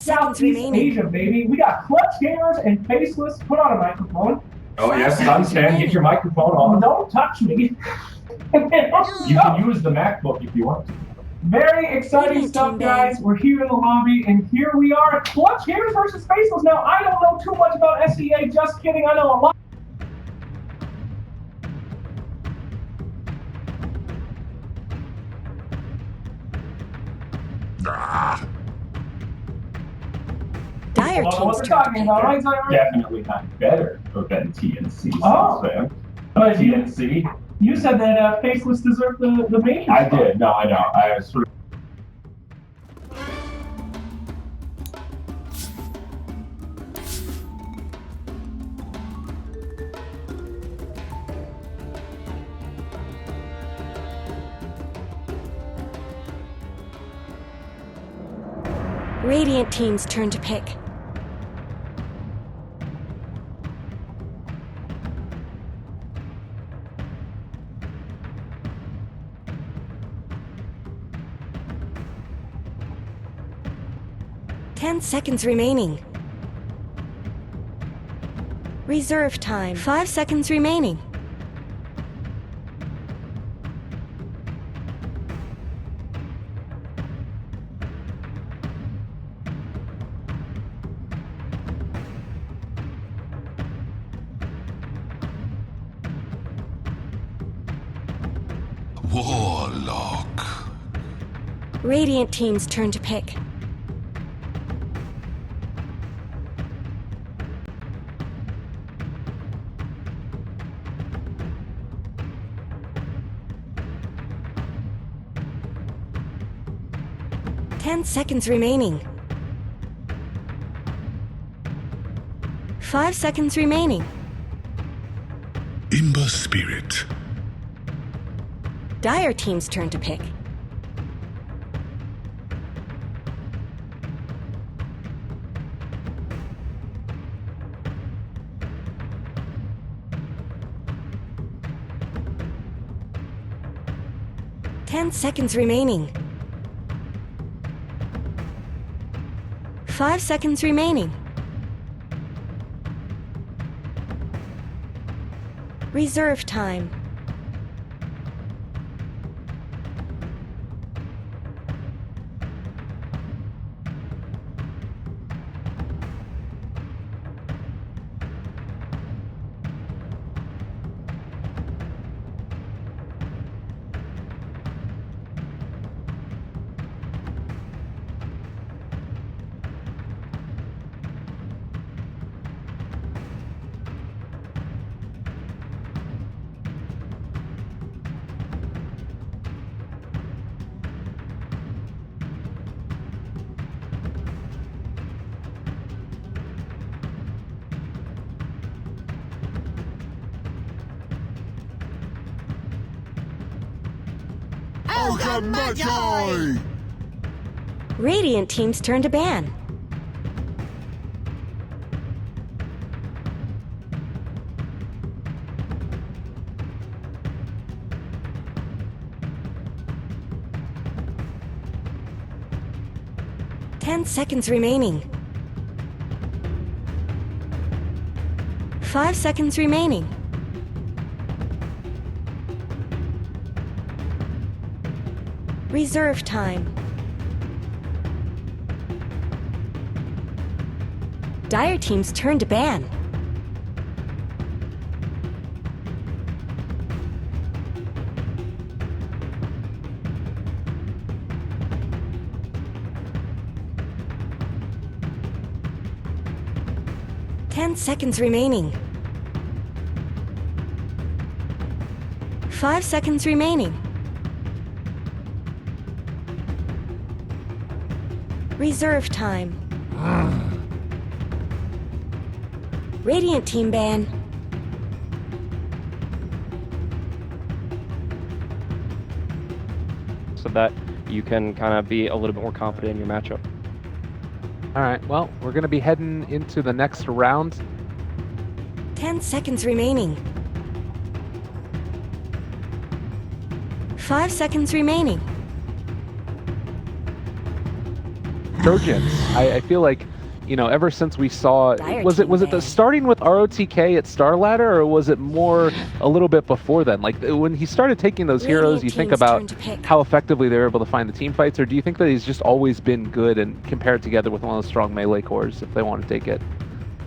seconds Southeast remaining. Asia, baby. We got Clutch Gamers and Faceless. Put on a microphone. Oh yes, Sunstand, get your microphone on. Don't touch me. You can use the MacBook if you want to. Very exciting Radiant stuff, team guys. band. We're here in the lobby, and here we are. Clutch Gamers versus Faceless. Now, I don't know too much about SEA. Just kidding. I know a lot. Dire I don't know what team's they're turn to talking pick. about, right, Zyron? Definitely not better than TNC. Oh. Fan. But TNC. you said that Faceless deserved the main. I did. No, I know. I was sort of. Radiant team's turn to pick. Ten seconds remaining. Reserve time. 5 seconds remaining. Warlock. Radiant team's turn to pick. 10 seconds remaining. 5 seconds remaining. Imba Spirit. Dire team's turn to pick. Ten seconds remaining. 5 seconds remaining. Reserve time. Magi! Radiant team's turn to ban. Ten seconds remaining. 5 seconds remaining. Reserve time. Dire team's turn to ban. Ten seconds remaining. 5 seconds remaining. Reserve time. Radiant team ban. So that you can kind of be a little bit more confident in your matchup. All right, well, we're going to be heading into the next round. 10 seconds remaining. 5 seconds remaining. resurgence. I feel like, you know, ever since we saw, Dire was it team the ban. starting with ROTK at Star Ladder, or was it more a little bit before then? Like when he started taking those heroes, Radiant you think team's about turn to pick. how effectively they were able to find the team fights, or do you think that he's just always been good and compared together with one of those strong melee cores if they want to take it?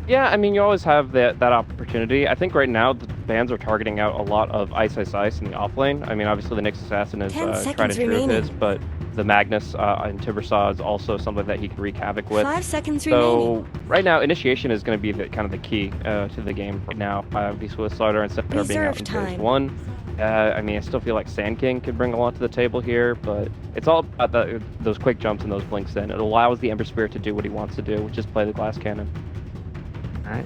Yeah, I mean, you always have that opportunity. I think right now the bans are targeting out a lot of Ice in the off lane. I mean, obviously the Nyx Assassin is 10 tried and seconds true of his, remaining. but the Magnus and Timbersaw is also something that he can wreak havoc with. 5 seconds remaining. So right now, initiation is going to be kind of the key to the game right now. Obviously with Slider and Scepter being out in Reserve phase time. 1. I mean, I still feel like Sand King could bring a lot to the table here, but it's all about those quick jumps and those blinks then. It allows the Ember Spirit to do what he wants to do, which is play the glass cannon. All right.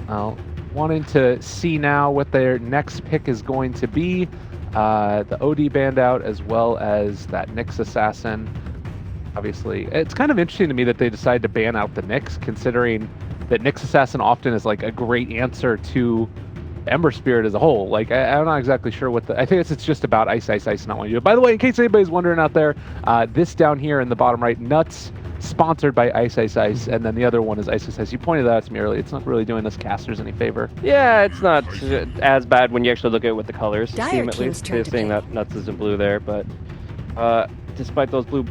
Well, wanting to see now what their next pick is going to be. The OD band out, as well as that Nyx Assassin. Obviously, it's kind of interesting to me that they decided to ban out the Nyx, considering that Nyx Assassin often is like a great answer to Ember Spirit as a whole. Like, I'm not exactly sure what I think it's just about Ice, not what you do. By the way, in case anybody's wondering out there, this down here in the bottom right, Nuts, sponsored by Ice, and then the other one is Ice. You pointed that out to me earlier. It's not really doing us casters any favor. Yeah, it's not as bad when you actually look at it with the colors. Dire Team at team's least, turn to seeing pick. that Nuts is in blue there, but despite those blue.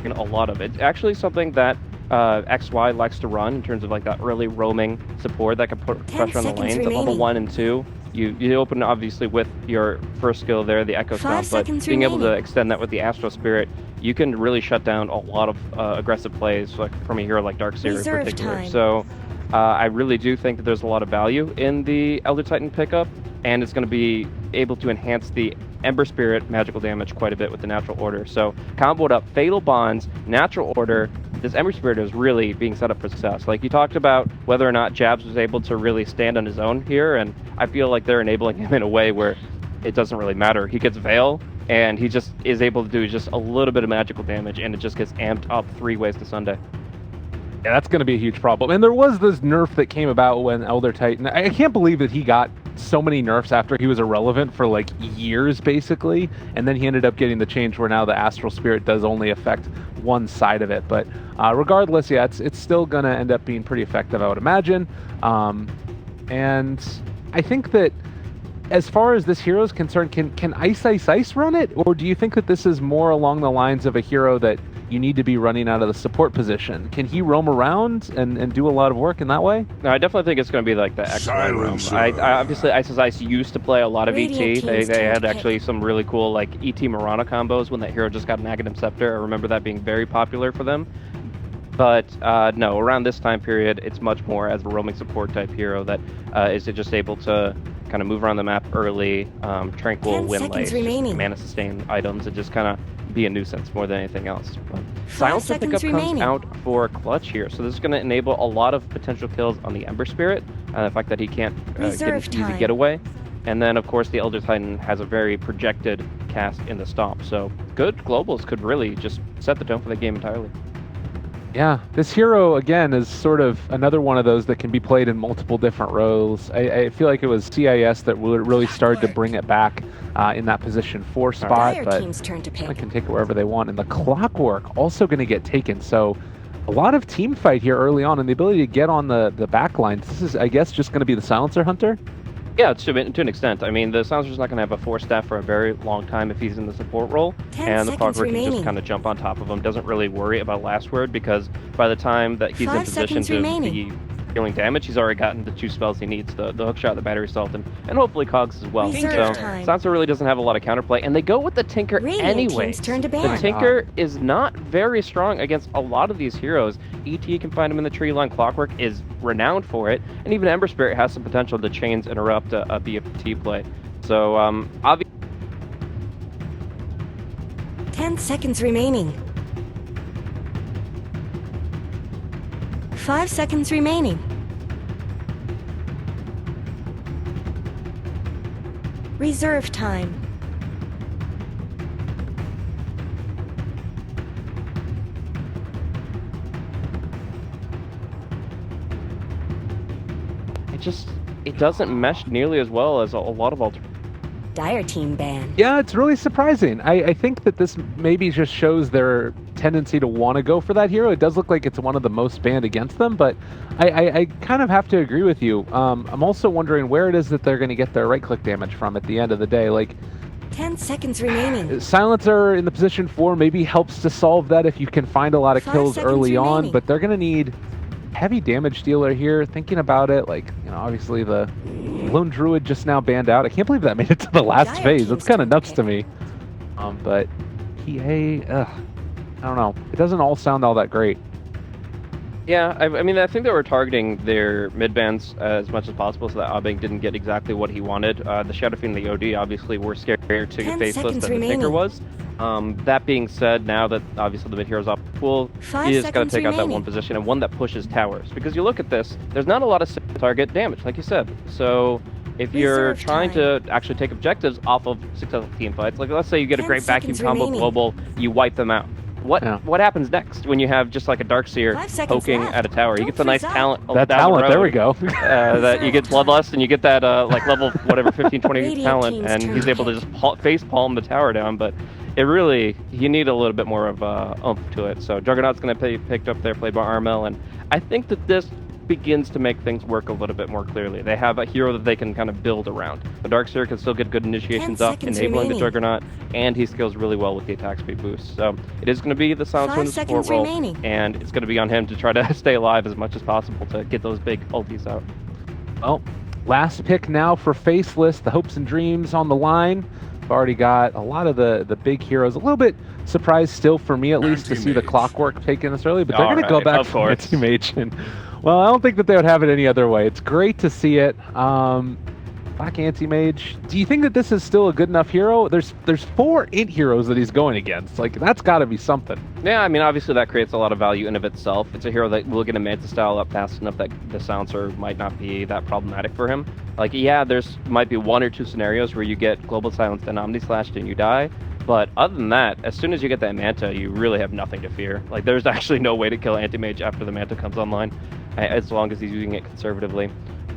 A lot of it. Actually, something that XY likes to run in terms of like that early roaming support that can put 10 pressure on the seconds lanes. At level remaining. 1 and 2, you open obviously with your first skill there, the Echo 5 Stomp, but seconds being able to remaining. extend that with the Astro Spirit, you can really shut down a lot of aggressive plays, like from a hero like Darkseer in Reserve particular. time. So I really do think that there's a lot of value in the Elder Titan pickup, and it's going to be able to enhance the Ember Spirit magical damage quite a bit with the Natural Order. So comboed up Fatal Bonds, Natural Order, this Ember Spirit is really being set up for success. Like you talked about whether or not Jabs was able to really stand on his own here, and I feel like they're enabling him in a way where it doesn't really matter. He gets Veil, and he just is able to do just a little bit of magical damage, and it just gets amped up 3 ways to Sunday. Yeah, that's going to be a huge problem. And there was this nerf that came about when Elder Titan. I can't believe that he got so many nerfs after he was irrelevant for like years, basically. And then he ended up getting the change where now the Astral Spirit does only affect one side of it. But regardless, yeah, it's still going to end up being pretty effective, I would imagine. And I think that as far as this hero is concerned, can Ice run it? Or do you think that this is more along the lines of a hero that you need to be running out of the support position? Can he roam around and do a lot of work in that way? No, I definitely think it's going to be like the XY room. Silencer. I obviously Ice used to play a lot of Radiant ET. They team's turn had to actually pick. some really cool like ET Mirana combos when that hero just got an Aghanim Scepter. I remember that being very popular for them. But no, around this time period, it's much more as a roaming support type hero that is just able to kind of move around the map early, tranquil 10 win seconds lanes, remaining. mana sustain items, and just kind of be a nuisance more than anything else. But 5 Silencer seconds pickup comes remaining. out for Clutch here, so this is going to enable a lot of potential kills on the Ember Spirit, the fact that he can't get Reserve an easy time. getaway. And then, of course, the Elder Titan has a very projected cast in the Stomp, so good globals could really just set the tone for the game entirely. Yeah, this hero, again, is sort of another one of those that can be played in multiple different roles. I feel like it was CIS that really started to bring it back in that position 4 spot, Dire but team's turn to I pick. can take it wherever they want. And the Clockwork also going to get taken, so a lot of team fight here early on, and the ability to get on the back lines. This is, I guess, just going to be the Silencer Hunter? Yeah, to an extent. I mean, the Silencer's not going to have a 4-staff for a very long time if he's in the support role, 10 and the seconds Clockwork can just remaining. kind of jump on top of him, doesn't really worry about last word, because by the time that he's in 5 position seconds to remaining. be dealing damage, he's already gotten the 2 spells he needs, the hookshot, the battery assault, and hopefully Cogs as well. Reserve So time. Silencer really doesn't have a lot of counterplay, and they go with the Tinker Radiant anyway. team's turn to The ban. Tinker is not very strong against a lot of these heroes. ET can find him in the tree line. Clockwork is renowned for it, and even Ember Spirit has some potential to chains interrupt a BFT play. So obviously, 10 seconds remaining. 5 seconds remaining. Reserve time. it doesn't mesh nearly as well as a lot of Dire team ban. Yeah, it's really surprising. I think that this maybe just shows their tendency to want to go for that hero. It does look like it's one of the most banned against them, but I kind of have to agree with you. I'm also wondering where it is that they're going to get their right-click damage from at the end of the day. Like, 10 seconds remaining. Silencer in the position 4 maybe helps to solve that if you can find a lot of 5 kills seconds early on, remaining. but they're going to need heavy damage dealer here. Thinking about it, like, you know, obviously the Lone Druid just now banned out. I can't believe that made it to the last Dire phase. That's team's kind of turn nuts to me. But PA, I don't know. It doesn't all sound all that great. Yeah, I mean, I think they were targeting their mid bans as much as possible so that Abing didn't get exactly what he wanted. The Shadow Fiend and the OD obviously were scarier to 10 Faceless seconds than the Tinker remaining. was. That being said, now that obviously the mid hero's off the pool, 5 he just got to seconds take out that remaining. one position and one that pushes towers. Because you look at this, there's not a lot of target damage, like you said. So if you're Reserve trying time. to actually take objectives off of successful team fights, like let's say you get a 10 great vacuum seconds combo remaining. global, you wipe them out. Yeah. What happens next when you have just like a Darkseer 5 seconds poking left. at a tower? You Don't get the nice freeze up. talent. That down the talent, there road, we go. that you get Bloodlust and you get that like level whatever 15, 20 Radiant talent, team's and turn he's able to pick. just face palm the tower down. But it really, you need a little bit more of oomph to it. So Juggernaut's going to be picked up there, played by Armel, and I think that this begins to make things work a little bit more clearly. They have a hero that they can kind of build around. The Darkseer can still get good initiations 10 up, seconds enabling remaining. the Juggernaut, and he scales really well with the attack speed boost. So it is going to be the Silencer in 5 the support seconds role, remaining. and it's going to be on him to try to stay alive as much as possible to get those big ultis out. Well, last pick now for Faceless. The hopes and dreams on the line. We've already got a lot of the big heroes. A little bit surprised still for me, at least, to see the Anti-Mage. Clockwork taken this early, but they're going to go Alright, back of for course. Anti-Mage. And, well, I don't think that they would have it any other way. It's great to see it. Black Anti-Mage. Do you think that this is still a good enough hero? There's 4 int heroes that he's going against. Like, that's got to be something. Yeah, I mean, obviously that creates a lot of value in of itself. It's a hero that will get a Manta style up fast enough that the Silencer might not be that problematic for him. Like, yeah, there's might be 1 or 2 scenarios where you get Global Silence and Omni Slashed and you die. But other than that, as soon as you get that Manta, you really have nothing to fear. Like, there's actually no way to kill Anti-Mage after the Manta comes online, as long as he's using it conservatively.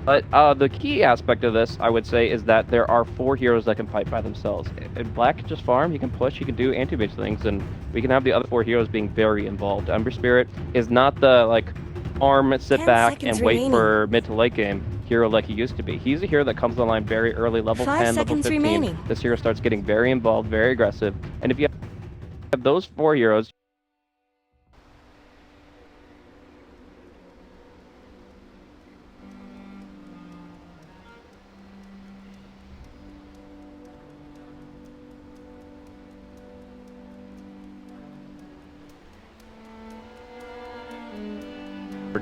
But the key aspect of this, I would say, is that there are 4 heroes that can fight by themselves. And Black can just farm, he can push, he can do anti-mage things, and we can have the other 4 heroes being very involved. Ember Spirit is not the, like, arm, sit 10 back, seconds and wait remaining. for mid to late game hero like he used to be. He's a hero that comes online very early, level 5 10, level seconds 15. remaining. This hero starts getting very involved, very aggressive, and if you have those 4 heroes,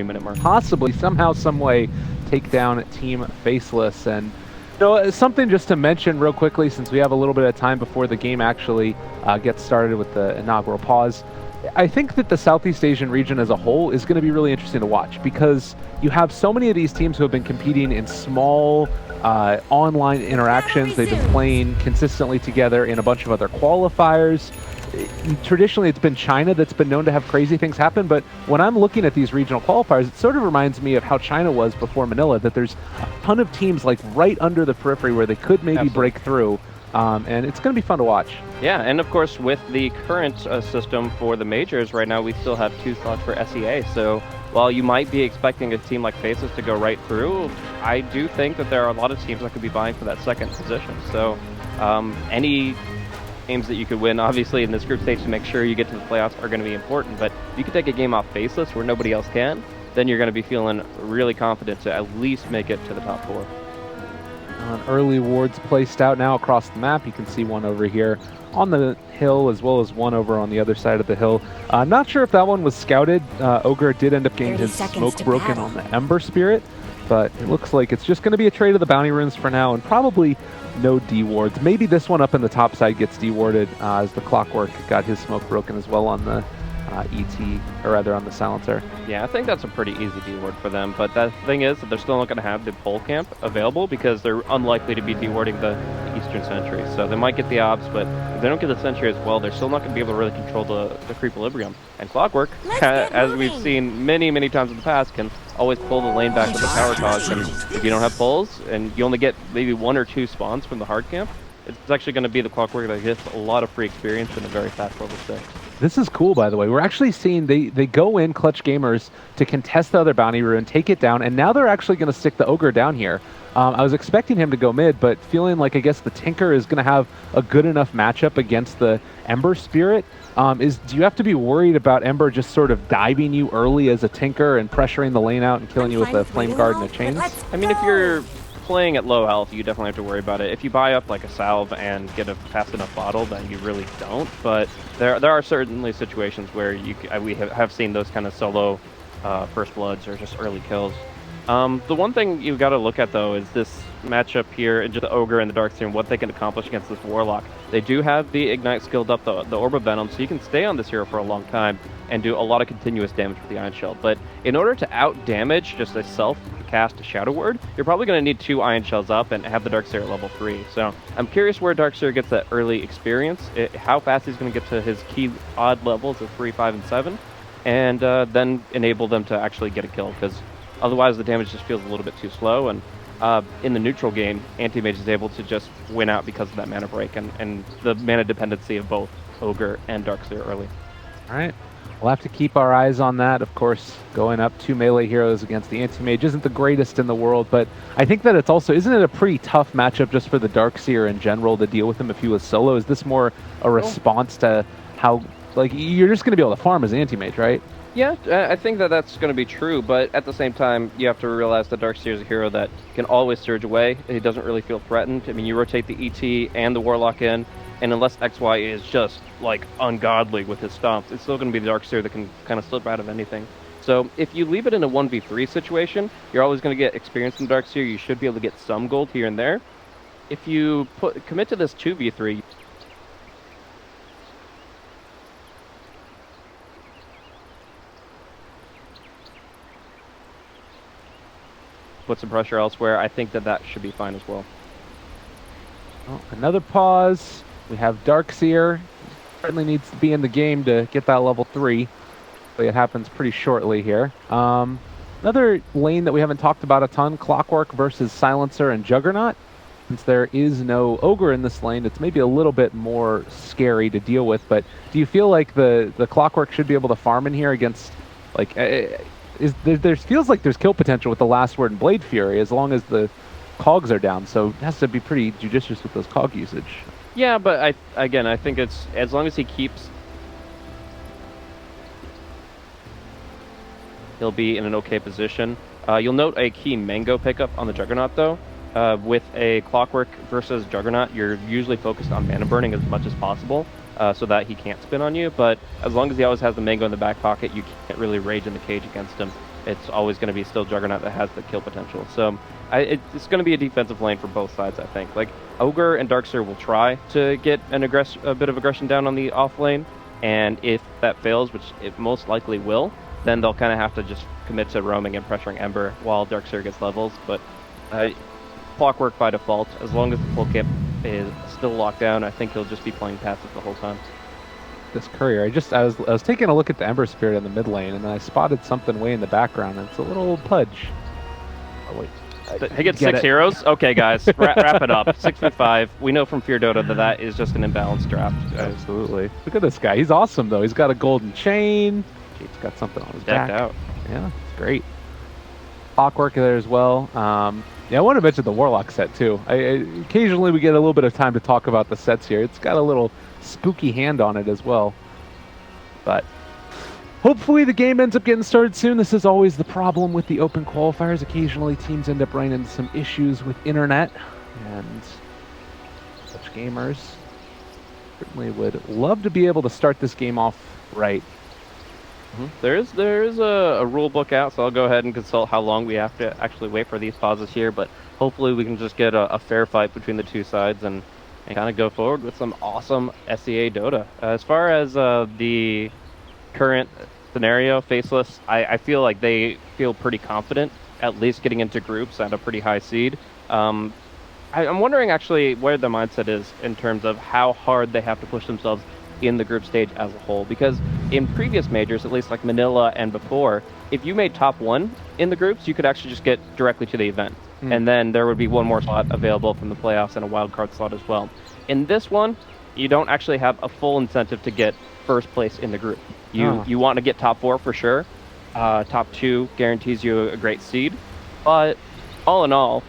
minute mark. Possibly somehow, some way, take down Team Faceless. And you know, something just to mention real quickly, since we have a little bit of time before the game actually gets started with the inaugural pause. I think that the Southeast Asian region as a whole is going to be really interesting to watch, because you have so many of these teams who have been competing in small online interactions. They've been playing consistently together in a bunch of other qualifiers. Traditionally, it's been China that's been known to have crazy things happen, but when I'm looking at these regional qualifiers, it sort of reminds me of how China was before Manila, that there's a ton of teams like right under the periphery where they could maybe Absolutely. break through, and it's going to be fun to watch. Yeah, and of course, with the current system for the majors right now, we still have 2 slots for SEA. So while you might be expecting a team like Faces to go right through, I do think that there are a lot of teams that could be vying for that second position. So any games that you could win, obviously, in this group stage to make sure you get to the playoffs are going to be important. But if you can take a game off Faceless where nobody else can, then you're going to be feeling really confident to at least make it to the top 4. Early wards placed out now across the map. You can see one over here on the hill, as well as one over on the other side of the hill. Not sure if that one was scouted. Ogre did end up getting 30 his seconds smoke to broken battle. on the Ember Spirit, but it looks like it's just going to be a trade of the bounty runes for now, and probably no D-wards. Maybe this one up in the top side gets D-warded, as the Clockwork got his smoke broken as well on the ET, or rather on the Silencer. Yeah, I think that's a pretty easy D-ward for them, but the thing is that they're still not going to have the pole camp available because they're unlikely to be D-warding the Eastern Sentry. So they might get the Obs, but if they don't get the Sentry as well, they're still not going to be able to really control the Creequilibrium. And Clockwork, Let's get as we've moving. seen many, many times in the past, can always pull the lane back with the power toss. And if you don't have pulls, and you only get maybe 1 or 2 spawns from the hard camp, it's actually going to be the Clockwork that gets a lot of free experience in a very fast level 6. This is cool, by the way. We're actually seeing they go in, Clutch Gamers, to contest the other bounty rune, take it down, and now they're actually going to stick the Ogre down here. I was expecting him to go mid, but feeling like I guess the Tinker is going to have a good enough matchup against the Ember Spirit. Do you have to be worried about Ember just sort of diving you early as a Tinker and pressuring the lane out and killing you with a Flame Guard and a Chains? I mean, if you're playing at low health, you definitely have to worry about it. If you buy up like a salve and get a fast enough bottle, then you really don't. But there are certainly situations where we have seen those kind of solo first bloods or just early kills. The one thing you've got to look at though is this matchup here, and just the Ogre and the Darkseer and what they can accomplish against this Warlock. They do have the Ignite skilled up, the Orb of Venom, so you can stay on this hero for a long time and do a lot of continuous damage with the Ion Shell. But in order to out-damage just a self-cast Shadow Word, you're probably going to need 2 Ion Shells up and have the Darkseer at level 3. So I'm curious where Darkseer gets that early experience, how fast he's going to get to his key odd levels of 3, 5, and 7, and then enable them to actually get a kill, because otherwise the damage just feels a little bit too slow. And in the neutral game, Anti-Mage is able to just win out because of that mana break and the mana dependency of both Ogre and Darkseer early. All right. We'll have to keep our eyes on that. Of course, going up 2 melee heroes against the Anti-Mage isn't the greatest in the world, but I think that it's also, isn't it a pretty tough matchup just for the Darkseer in general to deal with him if he was solo? Is this more a response to how, like, you're just going to be able to farm as an Anti-Mage, right? Yeah, I think that that's going to be true, but at the same time, you have to realize that Darkseer is a hero that can always surge away. He doesn't really feel threatened. I mean, you rotate the ET and the Warlock in, and unless XY is just, like, ungodly with his stomps, it's still going to be the Darkseer that can kind of slip out of anything. So if you leave it in a 1v3 situation, you're always going to get experience in Darkseer. You should be able to get some gold here and there. If you commit to this 2v3... put some pressure elsewhere, I think that should be fine as well. Oh, another pause. We have Darkseer. Certainly needs to be in the game to get that level 3. But it happens pretty shortly here. Another lane that we haven't talked about a ton, Clockwork versus Silencer and Juggernaut. Since there is no Ogre in this lane, it's maybe a little bit more scary to deal with. But do you feel like the Clockwork should be able to farm in here against, like... there feels like there's kill potential with the Last Word and Blade Fury as long as the cogs are down, so it has to be pretty judicious with those cog usage. Yeah, but I think it's as long as he keeps, he'll be in an okay position. You'll note a key Mango pickup on the Juggernaut though. With a Clockwork versus Juggernaut, you're usually focused on mana burning as much as possible. So that he can't spin on you, but as long as he always has the Mango in the back pocket, you can't really rage in the cage against him. It's always going to be still Juggernaut that has the kill potential. So it's going to be a defensive lane for both sides, I think. Like, Ogre and Darkseer will try to get a bit of aggression down on the off lane, and if that fails, which it most likely will, then they'll kind of have to just commit to roaming and pressuring Ember while Darkseer gets levels. But Clockwork by default, as long as the full camp is still locked down, I think he'll just be playing passive the whole time. This Courier, I was taking a look at the Ember Spirit in the mid lane, and then I spotted something way in the background, and it's a little Pudge. Oh wait, he gets 6 heroes? Okay guys, wrap it up. 6v5. We know from ProDota that is just an imbalanced draft. Absolutely. Look at this guy, he's awesome though. He's got a golden chain, he's got something on his back. Decked out. Yeah, it's great. Clockwork there as well. Yeah, I want to mention the Warlock set too. Occasionally we get a little bit of time to talk about the sets here. It's got a little spooky hand on it as well. But hopefully the game ends up getting started soon. This is always the problem with the open qualifiers. Occasionally teams end up running into some issues with internet, and such gamers certainly would love to be able to start this game off right. There is a rule book out, so I'll go ahead and consult how long we have to actually wait for these pauses here, but hopefully we can just get a fair fight between the two sides and kind of go forward with some awesome SEA Dota. As far as the current scenario, Faceless, I feel like they feel pretty confident, at least getting into groups at a pretty high seed. I'm wondering actually where the mindset is in terms of how hard they have to push themselves in the group stage as a whole, because in previous majors, at least like Manila and before, if you made top 1 in the groups, you could actually just get directly to the event. and then there would be one more slot available from the playoffs and a wild card slot as well. In this one, you don't actually have a full incentive to get first place in the group. You want to get top 4 for sure. Top 2 guarantees you a great seed, but all in all,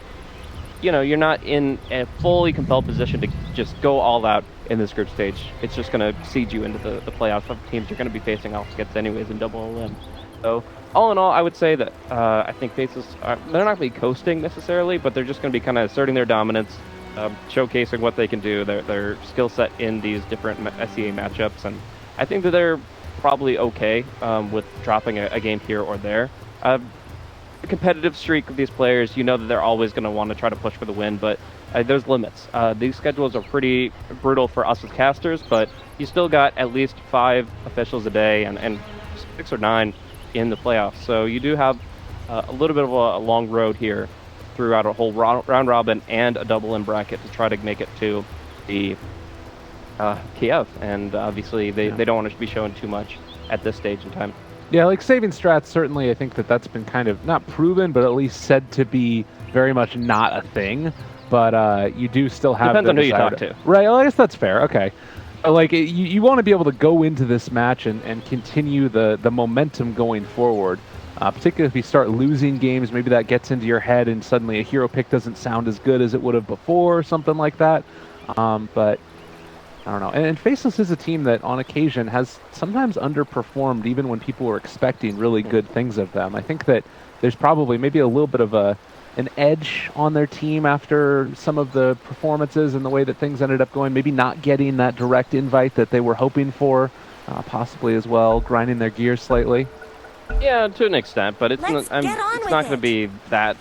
you know, you're not in a fully compelled position to just go all out in this group stage. It's just going to seed you into the playoffs of teams you're going to be facing off against anyways in double elim. So all in all, I would say that I think Faceless, they're not going to be coasting necessarily, but they're just going to be kind of asserting their dominance, showcasing what they can do, their skill set in these different SEA matchups, and I think that they're probably okay with dropping a game here or there. The competitive streak of these players, you know that they're always going to want to try to push for the win, but there's limits. These schedules are pretty brutal for us as casters, but you still got at least 5 officials a day and 6 or 9 in the playoffs. So you do have a little bit of a long road here throughout a whole round robin and a double in bracket to try to make it to the Kiev. And obviously they don't want to be showing too much at this stage in time. Yeah, like saving strats, certainly I think that's been kind of not proven, but at least said to be very much not a thing. But you do still have depends on who you talk to. Right, well, I guess that's fair. Okay. Like, you want to be able to go into this match and continue the momentum going forward, particularly if you start losing games. Maybe that gets into your head and suddenly a hero pick doesn't sound as good as it would have before or something like that. But I don't know. And Faceless is a team that on occasion has sometimes underperformed even when people were expecting really good things of them. I think that there's probably maybe a little bit of an edge on their team after some of the performances and the way that things ended up going, maybe not getting that direct invite that they were hoping for, possibly as well, grinding their gears slightly. Yeah, to an extent, but it's Let's not going to be that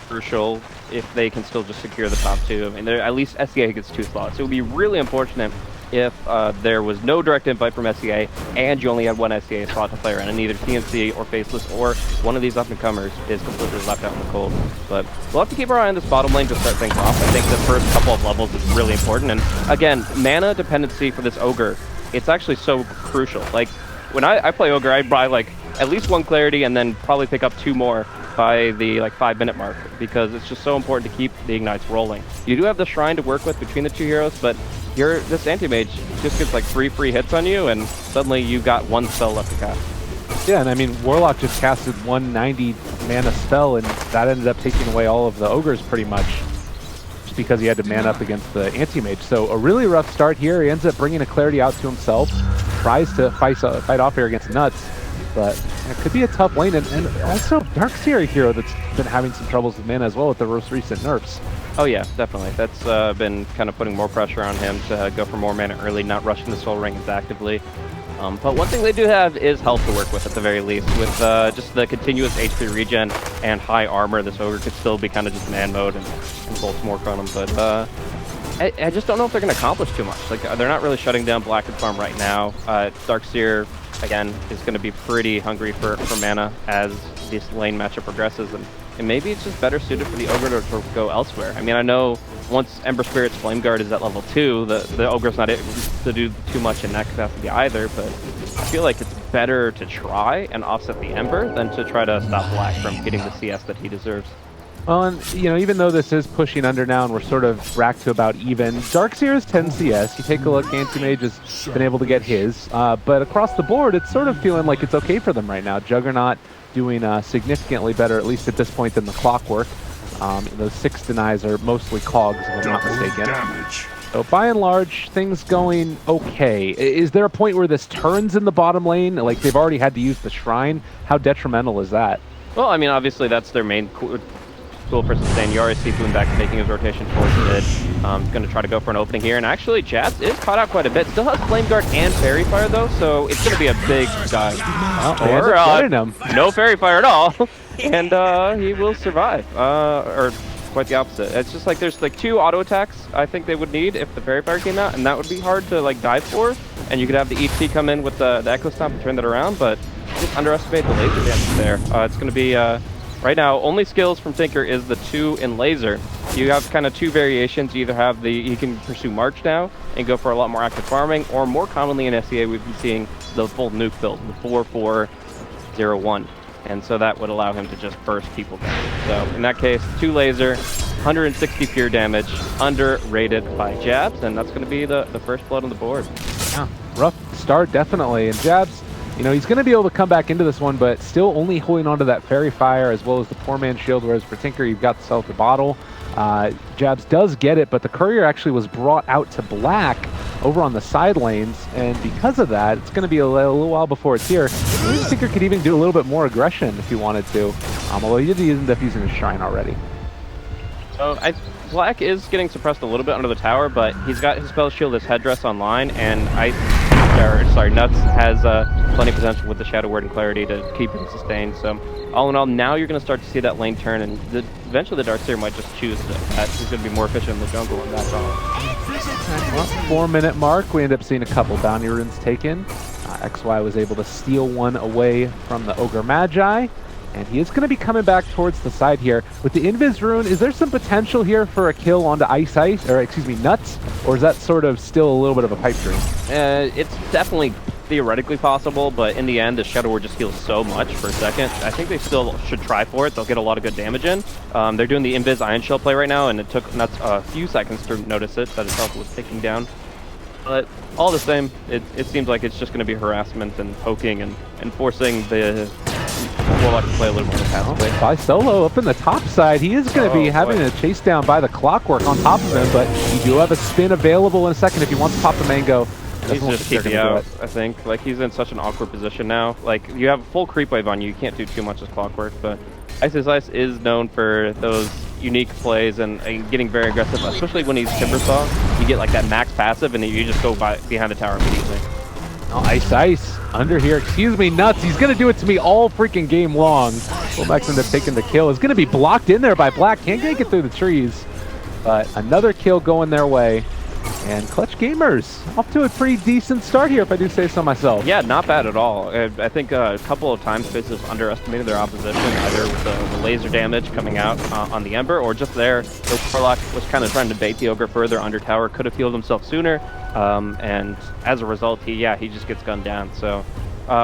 crucial if they can still just secure the top 2. I mean, at least SEA gets 2 slots. It would be really unfortunate if there was no direct invite from SEA and you only had one SEA slot to play around, and either TNC or Faceless or one of these up-and-comers is completely left out in the cold. But we'll have to keep our eye on this bottom lane to start things off. I think the first couple of levels is really important, and again, mana dependency for this Ogre, it's actually so crucial. Like, when I play Ogre, I buy like at least 1 Clarity and then probably pick up 2 more by the 5-minute mark, because it's just so important to keep the ignites rolling. You do have the Shrine to work with between the 2 heroes, but this anti-mage just gets like 3 free hits on you, and suddenly you've got 1 spell left to cast. Yeah, and I mean, Warlock just casted 190 mana spell, and that ended up taking away all of the Ogres pretty much, just because he had to man up against the anti-mage. So a really rough start here. He ends up bringing a Clarity out to himself, tries to fight off here against Nuts, but it could be a tough lane, and also Darkseer, a hero that's been having some troubles with mana as well with the most recent nerfs. Oh yeah, definitely. That's been kind of putting more pressure on him to go for more mana early, not rushing the Soul Ring as actively. But one thing they do have is health to work with at the very least. With just the continuous HP regen and high armor, this Ogre could still be kind of just man mode and bolt more from him. But I just don't know if they're going to accomplish too much. Like, they're not really shutting down Blackened Farm right now. Darkseer, again, is going to be pretty hungry for mana as this lane matchup progresses, and maybe it's just better suited for the Ogre to go elsewhere. I mean, I know once Ember Spirit's Flame Guard is at level 2, the Ogre's not able to do too much in that capacity either, but I feel like it's better to try and offset the Ember than to try to stop Black from getting the CS that he deserves. Well, and, you know, even though this is pushing under now and we're sort of racked to about even, Darkseer is 10 CS. You take a look, Anti-Mage has been able to get his. But across the board, it's sort of feeling like it's okay for them right now. Juggernaut doing significantly better, at least at this point, than the Clockwork. Those 6 denies are mostly cogs, if I'm not mistaken. So by and large, things going okay. Is there a point where this turns in the bottom lane? Like, they've already had to use the Shrine. How detrimental is that? Well, I mean, obviously that's their main tool for sustain. You already see Boom back making his rotation towards mid. Going to try to go for an opening here, and actually Jazz is caught out quite a bit. Still has Flame Guard and Fairy Fire though, so it's going to be a big dive. No Fairy Fire at all, and he will survive. Or quite the opposite. It's just like there's like 2 auto attacks I think they would need if the Fairy Fire came out, and that would be hard to like dive for. And you could have the ET come in with the Echo Stomp and turn that around, but just underestimate the laser damage there. It's going to be right now, only skills from Tinker is the 2 in laser. You have kind of 2 variations. You either have he can pursue March now and go for a lot more active farming, or more commonly in SEA we've been seeing the full nuke build, the 4-4-0-1. and so that would allow him to just burst people down. So in that case, 2 laser, 160 pure damage, underrated by Jabs, and that's going to be the first blood on the board. Yeah, rough start, definitely. And Jabs, you know, he's going to be able to come back into this one, but still only holding on to that Fairy Fire as well as the Poor Man's Shield, whereas for Tinker, you've got the Self the Bottle. Jabs does get it, but the Courier actually was brought out to black over on the side lanes, and because of that, it's going to be a little while before it's here. Maybe Tinker could even do a little bit more aggression if he wanted to, although he did end up using his Shrine already. So Black is getting suppressed a little bit under the tower, but he's got his Spell Shield, his Headdress online, and Nuts has plenty of potential with the Shadow Word and Clarity to keep him sustained. So all in all, now you're going to start to see that lane turn, and eventually the Darkseer might just choose that he's going to be more efficient in the jungle, and that's all. Well, 4-minute mark, we end up seeing a couple bounty runes taken. XY was able to steal one away from the Ogre Magi, and he is going to be coming back towards the side here. With the Invis rune, is there some potential here for a kill onto Nuts, or is that sort of still a little bit of a pipe dream? It's definitely theoretically possible, but in the end, the Shadow Word just heals so much for a second. I think they still should try for it. They'll get a lot of good damage in. They're doing the Invis Iron Shell play right now, and it took Nuts a few seconds to notice it, that his health was ticking down. But all the same, it seems like it's just going to be harassment and poking and forcing the Warlock to play a little more passively. By Solo up in the top side, he is going to be having a chase down by the Clockwork on top of him, but you do have a spin available in a second if he wants to pop the Mango. He's just keeping out, I think. Like, he's in such an awkward position now. Like, you have a full creep wave on you. You can't do too much as Clockwork, but Ice is known for those unique plays and getting very aggressive, especially when he's Timbersaw. You get, like, that max passive, and you just go behind the tower immediately. Oh, Ice under here. Excuse me, Nuts. He's going to do it to me all freaking game long. Womack's end up taking the kill. It's going to be blocked in there by Black. Can't make it through the trees. But another kill going their way. And Clutch Gamers off to a pretty decent start here, if I do say so myself. Yeah, not bad at all. I think a couple of times Faceless underestimated their opposition, either with the laser damage coming out on the Ember, or just there. The Warlock was kind of trying to bait the Ogre further under tower, could have healed himself sooner, and as a result, he just gets gunned down. So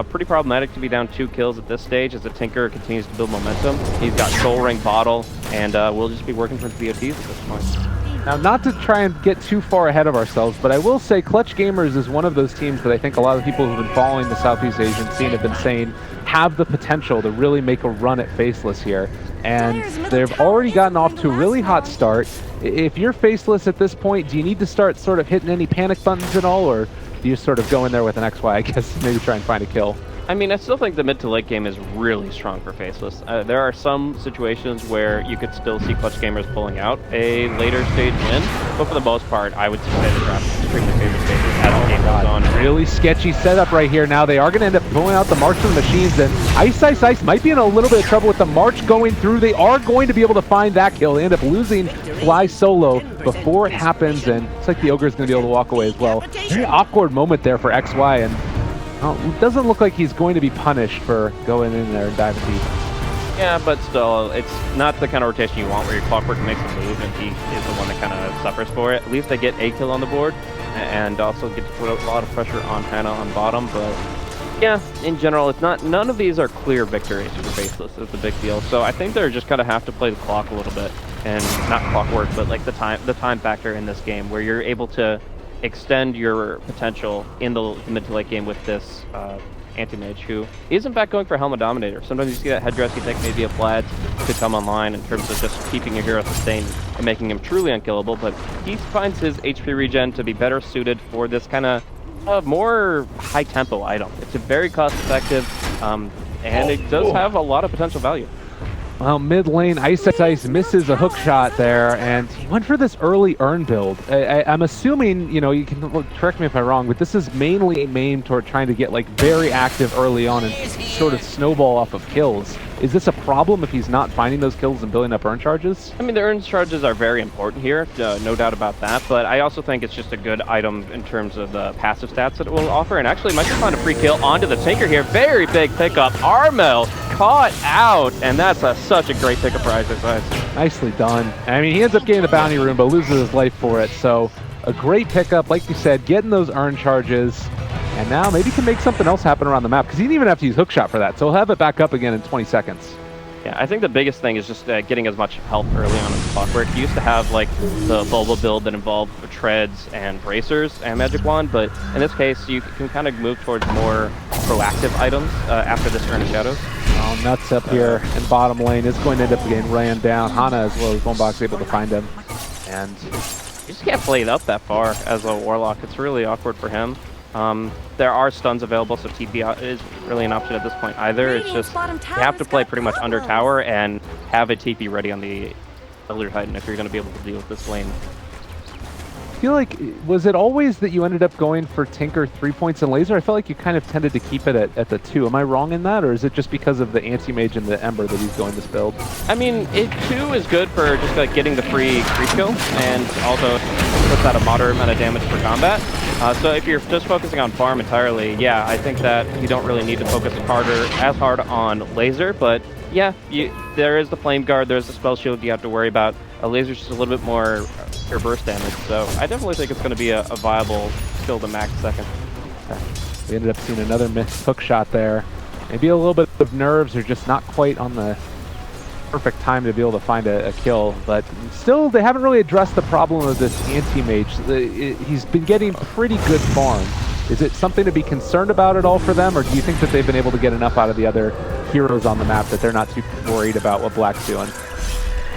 pretty problematic to be down 2 kills at this stage as the Tinker continues to build momentum. He's got Soul Ring, Bottle, and we'll just be working towards VODs at this point. Now, not to try and get too far ahead of ourselves, but I will say Clutch Gamers is one of those teams that I think a lot of people who've been following the Southeast Asian scene have been saying have the potential to really make a run at Faceless here. And they've already gotten off to a really hot start. If you're Faceless at this point, do you need to start sort of hitting any panic buttons at all, or do you sort of go in there with an XY, I guess, maybe try and find a kill? I mean, I still think the mid to late game is really strong for Faceless. There are some situations where you could still see Clutch Gamers pulling out a later stage win, but for the most part, I would say the draft is extremely favorite Faceless as the game goes on. Really sketchy setup right here. Now they are going to end up pulling out the March from the Machines, and Ice might be in a little bit of trouble with the March going through. They are going to be able to find that kill. They end up losing Fly Solo before it happens, and it's like the Ogre is going to be able to walk away as well. Very awkward moment there for XY, and it doesn't look like he's going to be punished for going in there and diving deep. Yeah, but still, it's not the kind of rotation you want where your Clockwork makes a move and he is the one that kind of suffers for it. At least they get a kill on the board and also get to put a lot of pressure on Hannah on bottom, but yeah, in general, it's not. None of these are clear victories for Faceless. It's a big deal. So I think they're just kind of have to play the clock a little bit, and not Clockwork, but like the time factor in this game, where you're able to extend your potential in the mid to late game with this anti-mage who is in fact going for Helmet Dominator. Sometimes you see that headdress, you think maybe a Vlad could come online in terms of just keeping your hero sustained and making him truly unkillable, but he finds his HP regen to be better suited for this kind of more high tempo item. It's a very cost effective and it does have a lot of potential value. Well, mid lane, Ice misses a hook shot there, and he went for this early Urn build. I'm assuming, you know, you can correct me if I'm wrong, but this is mainly aimed toward trying to get like very active early on and sort of snowball off of kills. Is this a problem if he's not finding those kills and building up Urn charges? I mean, the Urn charges are very important here, no doubt about that, but I also think it's just a good item in terms of the passive stats that it will offer, and actually might just find a free kill onto the Tinker here. Very big pickup. Armel caught out, and that's such a great pickup for Ice. Nicely done. I mean, he ends up getting the bounty rune, but loses his life for it, so a great pickup, like you said, getting those Urn charges. And now maybe can make something else happen around the map, because he didn't even have to use hookshot for that. So he'll have it back up again in 20 seconds. Yeah, I think the biggest thing is just getting as much health early on in Clockwork. He used to have like the Bulba build that involved treads and bracers and Magic Wand, but in this case you can kind of move towards more proactive items after this Urn of Shadows. Oh, Nuts up here in bottom lane is going to end up getting ran down. Hana as well as Boombox able to find him. And you just can't play it up that far as a Warlock. It's really awkward for him. There are stuns available, so TP is really an option at this point either. It's just you have to play pretty much under tower and have a TP ready on the Elder Titan if you're going to be able to deal with this lane. I feel like, was it always that you ended up going for Tinker 3 points and Laser? I felt like you kind of tended to keep it at the 2. Am I wrong in that, or is it just because of the Anti-Mage and the Ember that he's going this build? I mean, 2 is good for just like getting the free creep kill, and also puts out a moderate amount of damage for combat. So if you're just focusing on farm entirely, yeah, I think that you don't really need to focus as hard on Laser, but yeah, there is the Flame Guard, there's the Spell Shield you have to worry about. A Laser's just a little bit more pure burst damage, so I definitely think it's going to be a viable skill to max second. We ended up seeing another missed hook shot there. Maybe a little bit of nerves, or just not quite on the perfect time to be able to find a kill, but still they haven't really addressed the problem of this Anti-Mage. He's been getting pretty good farm. Is it something to be concerned about at all for them, or do you think that they've been able to get enough out of the other heroes on the map that they're not too worried about what Black's doing?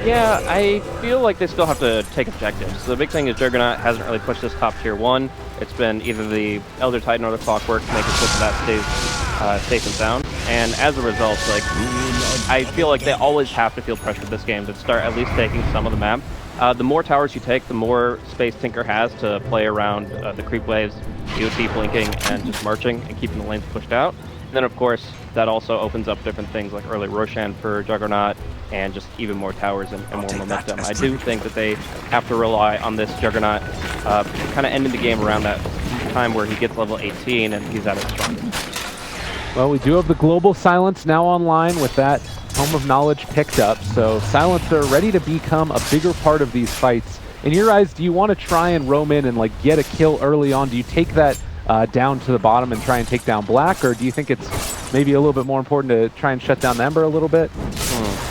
Yeah, I feel like they still have to take objectives. So the big thing is Juggernaut hasn't really pushed this top tier 1. It's been either the Elder Titan or the Clockwork to make it so that stays safe and sound. And as a result, like, I feel like they always have to feel pressured this game to start at least taking some of the map. The more towers you take, the more space Tinker has to play around the creep waves, EOT blinking, and just marching and keeping the lanes pushed out. And then, of course, that also opens up different things like early Roshan for Juggernaut and just even more towers and more momentum. I do think that they have to rely on this Juggernaut kind of ending the game around that time where he gets level 18 and he's at his strongest. Well, we do have the Global Silence now online with that Tome of Knowledge picked up, so Silencer ready to become a bigger part of these fights. In your eyes, do you want to try and roam in and like get a kill early on? Do you take that down to the bottom and try and take down Black, or do you think it's maybe a little bit more important to try and shut down the Ember a little bit?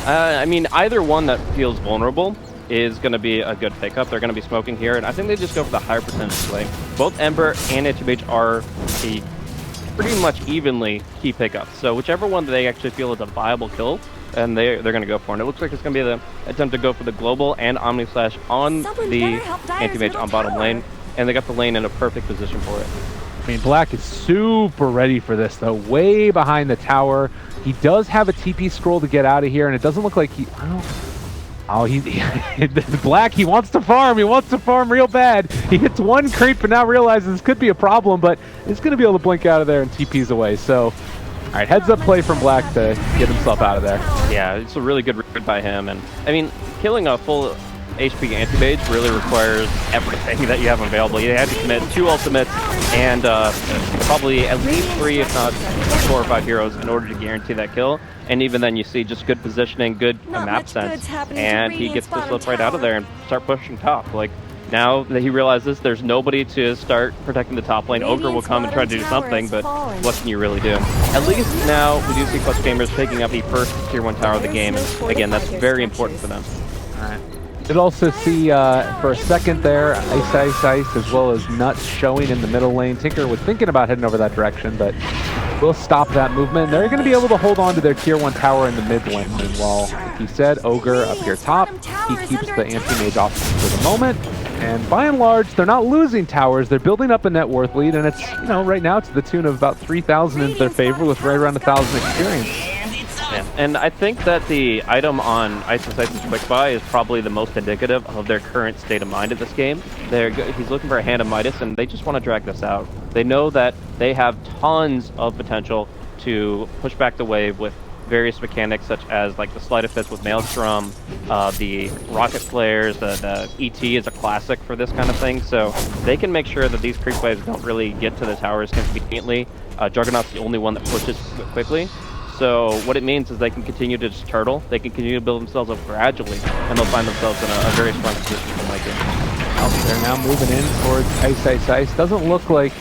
I mean, either one that feels vulnerable is going to be a good pickup. They're going to be smoking here, and I think they just go for the higher percentage play. Both Ember and Anti-Mage are pretty much evenly key pickups, so whichever one they actually feel is a viable kill, and they're going to go for it. And it looks like it's going to be the attempt to go for the Global and Omni Slash on the Anti-Mage on bottom lane, and they got the lane in a perfect position for it. I mean, Black is super ready for this, though. Way behind the tower. He does have a TP scroll to get out of here, and it doesn't look like he... Black, he wants to farm. He wants to farm real bad. He hits one creep and now realizes this could be a problem, but he's going to be able to blink out of there and TP's away. So, all right, heads up play from Black to get himself out of there. Yeah, it's a really good read by him. And, I mean, killing a full HP Anti-Mage really requires everything that you have available. You have to commit 2 ultimates and probably at least 3, if not 4 or 5 heroes in order to guarantee that kill. And even then you see just good positioning, good map sense, and he gets to slip right out of there and start pushing top. Like, now that he realizes there's nobody to start protecting the top lane, Ogre will come and try to do something, but what can you really do? At least now we do see Clutch Gamers picking up the first tier 1 tower of the game, and again, that's very important for them. All right. Did also see for a second there Ice as well as Nuts showing in the middle lane. Tinker was thinking about heading over that direction, but we'll stop that movement. They're going to be able to hold on to their tier 1 tower in the mid lane. And while he said Ogre up here top, he keeps the Anti-Mage off for the moment. And by and large, they're not losing towers. They're building up a net worth lead, and it's, you know, right now it's to the tune of about 3,000 into their favor with right around 1,000 experience. Yeah. And I think that the item on Ice and Ice's Quick Buy is probably the most indicative of their current state of mind at this game. He's looking for a Hand of Midas, and they just want to drag this out. They know that they have tons of potential to push back the wave with various mechanics such as like the Sleight of Fist with Maelstrom, the Rocket Flares, the ET is a classic for this kind of thing, so they can make sure that these creep waves don't really get to the towers conveniently. Juggernaut's the only one that pushes quickly. So what it means is they can continue to just turtle, they can continue to build themselves up gradually, and they'll find themselves in a very strong position in my game. They're now moving in towards Ice. Doesn't look like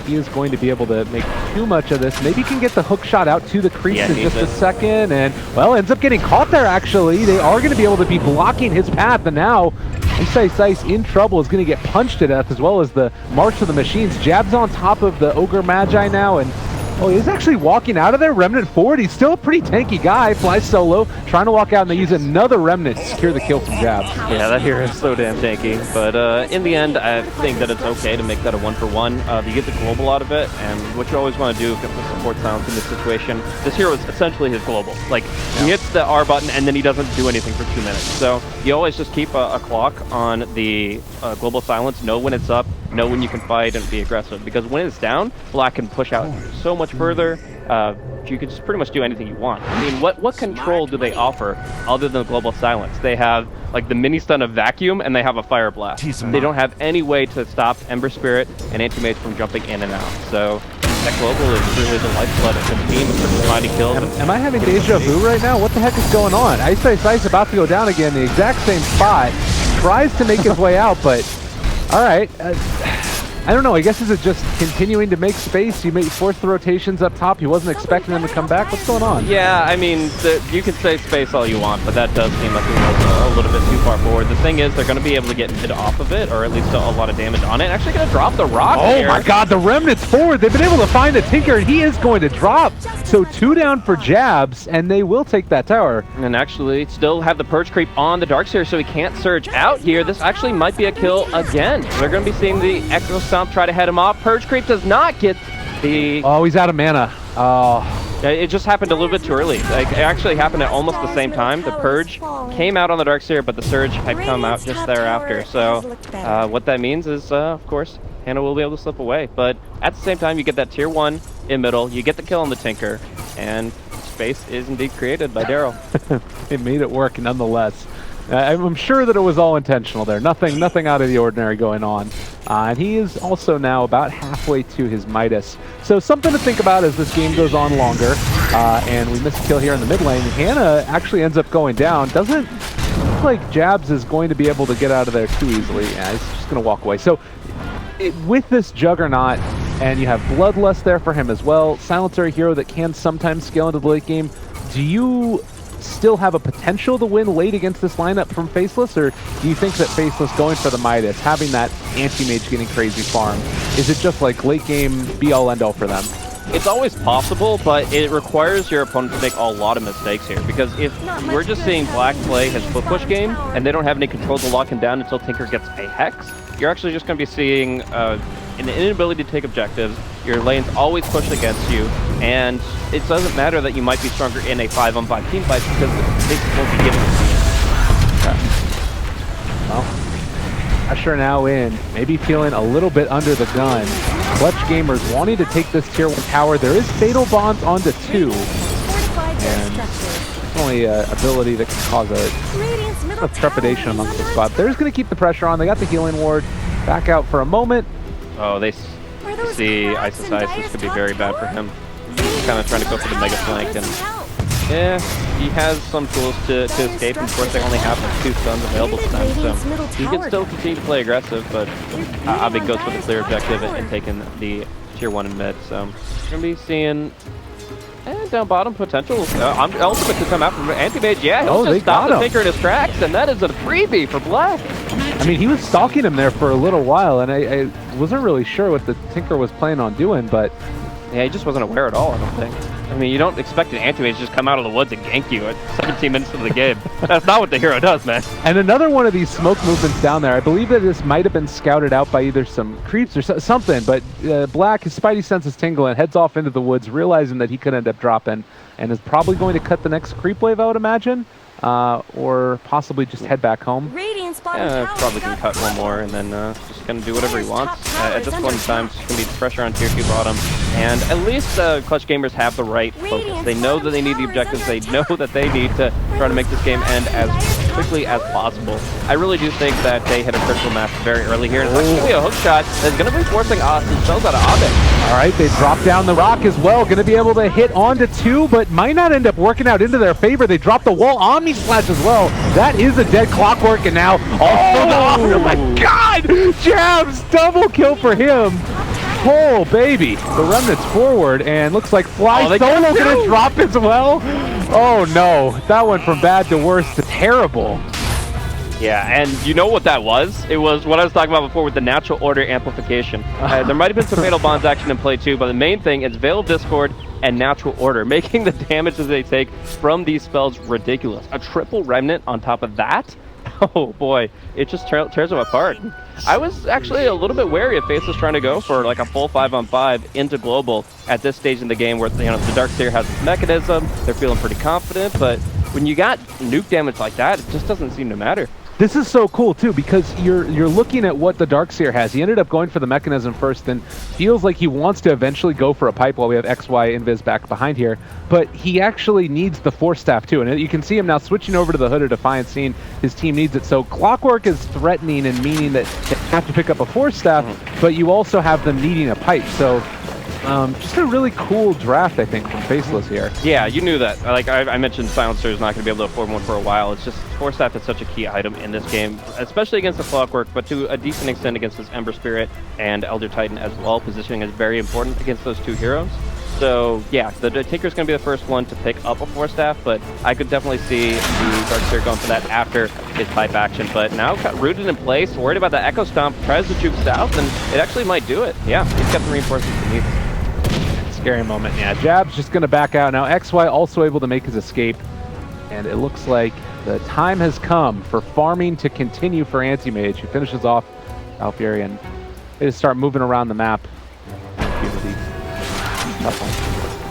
He is going to be able to make too much of this. Maybe he can get the hook shot out to the crease in just a second, and, well, ends up getting caught there, actually. They are going to be able to be blocking his path, and now Ice in trouble, is going to get punched to death, as well as the March of the Machines. Jabs on top of the Ogre Magi now, and oh, he's actually walking out of there. Remnant forward. He's still a pretty tanky guy. Flies solo, trying to walk out, and they use another Remnant to secure the kill from Jabs. Yeah, that hero is so damn tanky. But in the end, I think that it's okay to make that a 1-for-1. You get the global out of it, and what you always want to do if the support silence in this situation, this hero is essentially his global. Like, he hits the R button, and then he doesn't do anything for 2 minutes. So you always just keep a clock on the global silence, know when it's up, know when you can fight, and be aggressive. Because when it's down, Black can push out so much further. You can just pretty much do anything you want. I mean, what control do they offer other than the global silence? They have like the mini stun of Vacuum, and they have a Fire Blast. They don't have any way to stop Ember Spirit and Anti-Mage from jumping in and out. So that global is really the lifeblood of the team for finding kills. Am I having deja vu right now? What the heck is going on? Ice about to go down again, the exact same spot. Tries to make his way out, but all right. I don't know. I guess is it just continuing to make space? You may force the rotations up top. He wasn't expecting them to come back. What's going on? Yeah, I mean, you can say space all you want, but that does seem like a little bit too far forward. The thing is, they're going to be able to get mid off of it, or at least a lot of damage on it. Actually going to drop the rock here. Oh my god, the Remnant's forward. They've been able to find the Tinker, and he is going to drop. So 2 down for Jabs, and they will take that tower. And actually still have the Purge creep on the Darkseer, so he can't surge out here. This actually might be a kill again. They're going to be seeing the Echo Stomp try to head him off. Purge creep does not get the... Oh, he's out of mana. Oh. It just happened a little bit too early. Like, it actually happened at almost the same time. The Purge came out on the Darkseer, but the Surge had come out just thereafter. So what that means is, of course, Hannah will be able to slip away. But at the same time, you get that tier 1 in middle, you get the kill on the Tinker, and space is indeed created by Daryl. It made it work nonetheless. I'm sure that it was all intentional there. Nothing out of the ordinary going on. And he is also now about halfway to his Midas. So something to think about as this game goes on longer. And we miss a kill here in the mid lane. Hannah actually ends up going down. Doesn't look like Jabs is going to be able to get out of there too easily. Yeah, he's just going to walk away. So with this Juggernaut, and you have Bloodlust there for him as well, Silencer, a hero that can sometimes scale into the late game, do you still have a potential to win late against this lineup from Faceless, or do you think that Faceless going for the Midas, having that anti-mage getting crazy farm, is it just like late game be-all end-all for them? It's always possible, but it requires your opponent to make a lot of mistakes here, because if we're just seeing Black play his foot push game, and they don't have any control to lock him down until Tinker gets a Hex, you're actually just going to be seeing an inability to take objectives. Your lane's always pushed against you, and it doesn't matter that you might be stronger in a 5-on-5 team fight, because they won't be given to you. Okay. Well, pressure now in, maybe feeling a little bit under the gun. Clutch Gamers wanting to take this tier 1 tower. There is Fatal Bonds onto 2, and only ability that can cause a trepidation amongst the squad. They're just going to keep the pressure on. They got the healing ward. Back out for a moment. Oh, they see Ice. This could be very bad for him. He's kind of trying to go for the mega flank, and yeah, he has some tools to escape. And of course, they only have 2 stuns available to them, so he can still continue to play aggressive. But Abe goes for the clear objective and taking the tier 1 in mid. So we're gonna be seeing down bottom potential. Ultimate to come out from Anti-Mage. Yeah, he'll just stop the Tinker in his tracks, and that is a freebie for Black. I mean, he was stalking him there for a little while, and I wasn't really sure what the Tinker was planning on doing, but yeah, he just wasn't aware at all, I don't think. I mean, you don't expect an Anti-Mage to just come out of the woods and gank you at 17 minutes into the game. That's not what the hero does, man. And another one of these smoke movements down there. I believe that this might have been scouted out by either some creeps or something, but Black, his spidey senses tingle and heads off into the woods, realizing that he could end up dropping, and is probably going to cut the next creep wave, I would imagine. Or possibly just head back home. Yeah, probably can cut one more and then just gonna do whatever he wants. At this point in time, it's gonna be pressure on tier 2 bottom, and at least Clutch Gamers have the right focus. They know that they need the objectives. They know that they need to try to make this game end as quickly as possible. I really do think that they hit a critical mass very early here, and it's actually a hook shot that's gonna be forcing some spells out of Abe. All right, they drop down the rock as well. Gonna be able to hit onto 2, but might not end up working out into their favor. They drop the wall. Omni Splash as well. That is a dead Clockwork, and now oh my god! Jabs, double kill for him. Oh, baby. The Remnant's forward, and looks like Fly they Solo got gonna two. drop as well. Oh, no. That went from bad to worse to terrible. Yeah, and you know what that was? It was what I was talking about before with the natural order amplification. There might have been some Fatal Bonds action in play too, but the main thing is Veil of Discord and natural order, making the damage that they take from these spells ridiculous. A triple Remnant on top of that? Oh boy, it just tears them apart. I was actually a little bit wary of Faceless trying to go for like a full 5-on-5 into global at this stage in the game where the Darkseer has its mechanism, they're feeling pretty confident, but when you got nuke damage like that, it just doesn't seem to matter. This is so cool too, because you're looking at what the Darkseer has. He ended up going for the mechanism first, and feels like he wants to eventually go for a pipe while we have XY Invis back behind here. But he actually needs the Force Staff too, and you can see him now switching over to the Hood of Defiance, seeing his team needs it. So Clockwork is threatening and meaning that they have to pick up a Force Staff, but you also have them needing a pipe. So just a really cool draft, I think, from Faceless here. Yeah, you knew that. Like I mentioned, Silencer is not going to be able to afford one for a while. It's just Force Staff is such a key item in this game, especially against the Clockwork, but to a decent extent against this Ember Spirit and Elder Titan as well. Positioning is very important against those two heroes. So yeah, the Tinker's going to be the first one to pick up a Force Staff, but I could definitely see the Darkseer going for that after his pipe action. But now got rooted in place, worried about the Echo Stomp, tries to juke south, and it actually might do it. Yeah, he's got the reinforcements he needs. Scary moment. Yeah, Jab's just going to back out. Now XY also able to make his escape, and it looks like the time has come for farming to continue for Anti-Mage, who finishes off Alfury, and they just start moving around the map.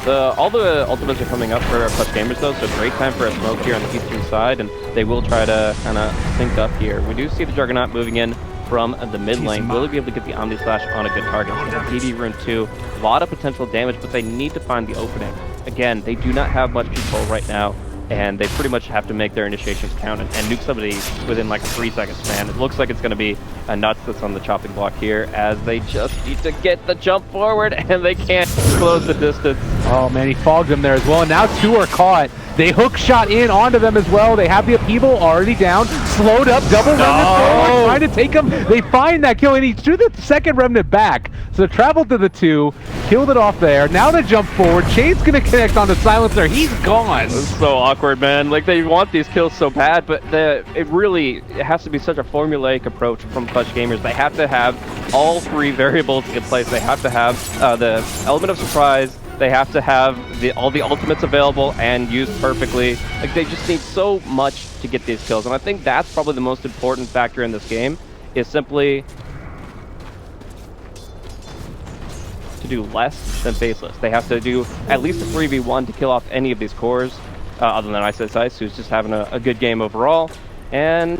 All the ultimates are coming up for Clutch Gamers though, so great time for a smoke here on the eastern side, and they will try to kind of sync up here. We do see the Juggernaut moving in from the mid lane. Will he be able to get the Omni Slash on a good target? DD Rune 2, a lot of potential damage, but they need to find the opening. Again, they do not have much control right now, and they pretty much have to make their initiations count and nuke somebody within like 3 seconds span. It looks like it's going to be a Nuts that's on the chopping block here, as they just need to get the jump forward, and they can't close the distance. Oh man, he fogged them there as well, and now two are caught. They hook shot in onto them as well. They have the upheaval already down, slowed up, double Remnant forward, trying to take him. They find that kill, and he threw the second Remnant back. So traveled to the two, killed it off there. Now they jump forward. Chain's gonna connect on the Silencer. He's gone. This is so awkward, man. Like, they want these kills so bad, but it has to be such a formulaic approach from Clutch Gamers. They have to have all three variables in place. They have to have the element of surprise. They have to have all the ultimates available and used perfectly. Like, they just need so much to get these kills, and I think that's probably the most important factor in this game, is simply to do less than Faceless. They have to do at least a 3v1 to kill off any of these cores, other than Ice, who's just having a good game overall. And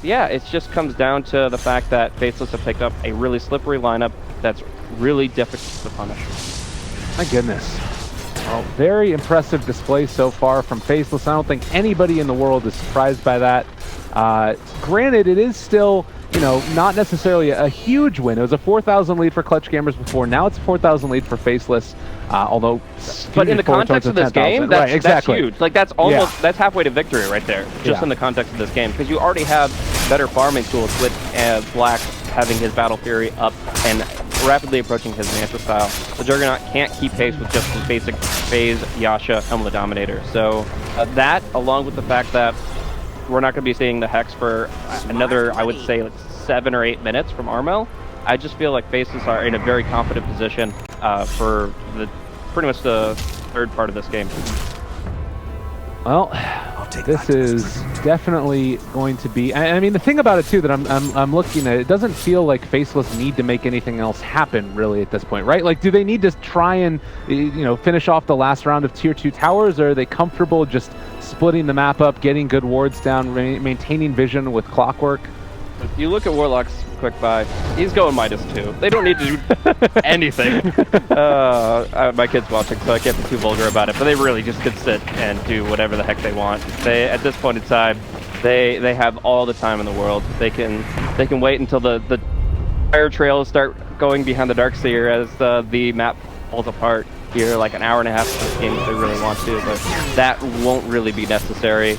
yeah, it just comes down to the fact that Faceless have picked up a really slippery lineup that's really difficult to punish. My goodness. Well, very impressive display so far from Faceless. I don't think anybody in the world is surprised by that. Granted, it is still, you know, not necessarily a huge win. It was a 4,000 lead for Clutch Gamers before. Now it's a 4,000 lead for Faceless. Although, but in the context of this game, that's, right, exactly. that's huge. Like, that's almost that's halfway to victory right there, just in the context of this game, because you already have better farming tools with Black having his Battle Fury up and rapidly approaching his Manta style. The Juggernaut can't keep pace with just his basic phase Yasha Helmla Dominator. So that, along with the fact that we're not going to be seeing the Hex for another, I would say, like 7 or 8 minutes from Armel, I just feel like Faceless are in a very confident position for pretty much the third part of this game. Well, this is definitely going to be. I mean, the thing about it too that I'm looking at, it doesn't feel like Faceless need to make anything else happen really at this point, right? Like, do they need to try and finish off the last round of Tier 2 towers, or are they comfortable just splitting the map up, getting good wards down, maintaining vision with Clockwork? If you look at Warlock's quick buy, he's going -2. They don't need to do anything. My kid's watching, so I can't be too vulgar about it, but they really just could sit and do whatever the heck they want. At this point in time, they have all the time in the world. They can wait until the fire trails start going behind the Darkseer as the map falls apart here, like an hour and a half of this game if they really want to, but that won't really be necessary.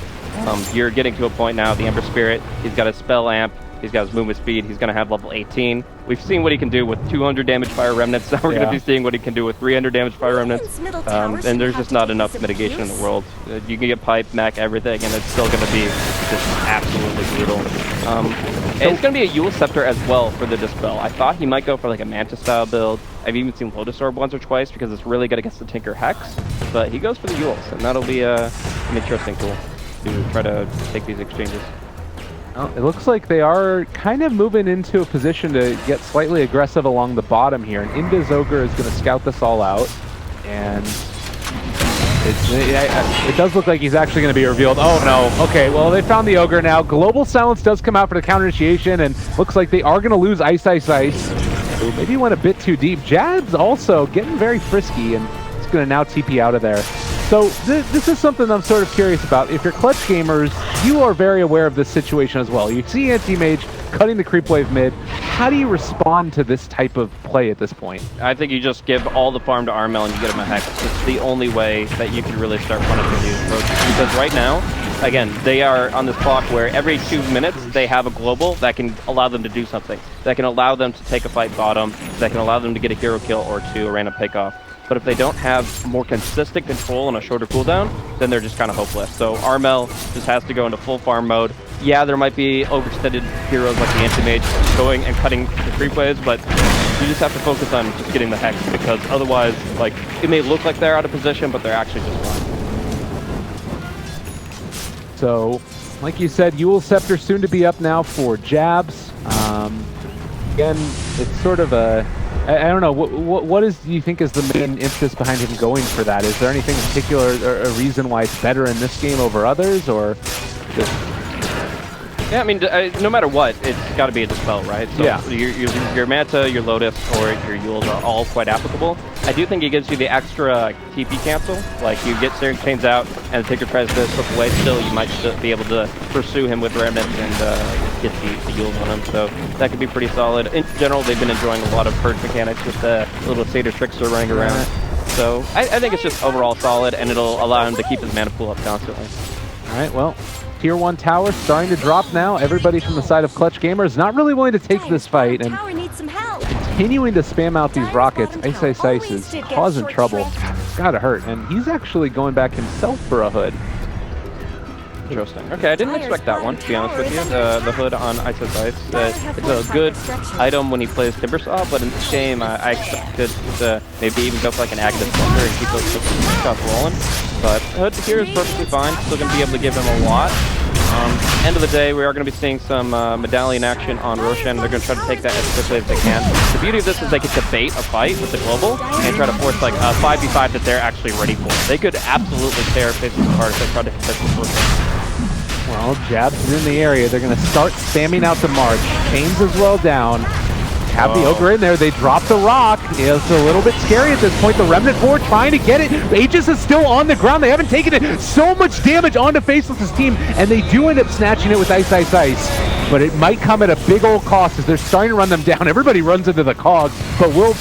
You're getting to a point now, the Ember Spirit, he's got a spell amp, He's got his movement speed. He's going to have level 18. We've seen what he can do with 200 damage fire remnants. Now we're going to be seeing what he can do with 300 damage fire remnants. And there's just not enough mitigation in the world. You can get pipe, mech, everything, and it's still going to be just absolutely brutal. And it's going to be a Yule Scepter as well for the Dispel. I thought he might go for like a Manta style build. I've even seen Lotus Orb once or twice because it's really good against the Tinker Hex. But he goes for the Yules, and that'll be an interesting tool to try to take these exchanges. Well, it looks like they are kind of moving into a position to get slightly aggressive along the bottom here. And Inda's Ogre is going to scout this all out. And it does look like he's actually going to be revealed. Oh, no. Okay, well, they found the Ogre now. Global Silence does come out for the counter initiation, and looks like they are going to lose Ice, Ice, Ice. Ooh, maybe went a bit too deep. Jab's also getting very frisky, and it's going to now TP out of there. So this is something I'm sort of curious about. If you're Clutch gamers, you are very aware of this situation as well. You see Anti-Mage cutting the creep wave mid. How do you respond to this type of play at this point? I think you just give all the farm to Armel and you get him a Hex. It's the only way that you can really start punishing these approaches. Because right now, again, they are on this clock where every 2 minutes they have a global that can allow them to do something. That can allow them to take a fight bottom. That can allow them to get a hero kill or two, a random pickoff. But if they don't have more consistent control and a shorter cooldown, then they're just kind of hopeless. So Armel just has to go into full farm mode. Yeah, there might be overextended heroes like the Anti-Mage going and cutting the creep waves, but you just have to focus on just getting the Hex, because otherwise, like, it may look like they're out of position, but they're actually just fine. So, like you said, Yule Scepter soon to be up now for Jabs. Again, it's sort of a... I don't know, what do you think is the main impetus behind him going for that? Is there anything in particular, or a reason why it's better in this game over others, or just... Yeah, I mean, no matter what, it's got to be a Dispel, right? So yeah. Your Manta, your Lotus, or your Yules are all quite applicable. I do think it gives you the extra TP cancel. Like, you get certain chains out, and the Tinker tries to slip away still, you might still be able to pursue him with Remnants and get the Yules on him. So that could be pretty solid. In general, they've been enjoying a lot of purge mechanics with the little Satyr Trickster running around. So I think it's just overall solid, and it'll allow him to keep his mana pool up constantly. All right, well, Tier 1 tower starting to drop now. Everybody from the side of Clutch Gamers not really willing to take this fight, and continuing to spam out these rockets. Ice Ice Ice is causing trouble. Gotta hurt, and he's actually going back himself for a Hood. Interesting. Okay, I didn't expect that one, to be honest with you. The Hood on Ice Ice Ice. It's a good item when he plays Timbersaw, but in this game, I expected to maybe even go for like an Agnes Thunder and keep those shots rolling. But Hood here is perfectly fine. Still going to be able to give him a lot. End of the day, we are going to be seeing some medallion action on Roshan. They're going to try to take that as quickly as they can. The beauty of this is they get to bait a fight with the global and try to force like a 5v5 that they're actually ready for. They could absolutely tear Faceless apart if they try to contest the first one. Well, Jabs is in the area. They're going to start spamming out the March. Chains as well down. Have the Ogre in there. They drop the rock. It's a little bit scary at this point. The Remnant 4 trying to get it. Aegis is still on the ground. They haven't taken it. So much damage onto Faceless's team, and they do end up snatching it with Ice Ice Ice. But it might come at a big old cost as they're starting to run them down. Everybody runs into the Cogs, but will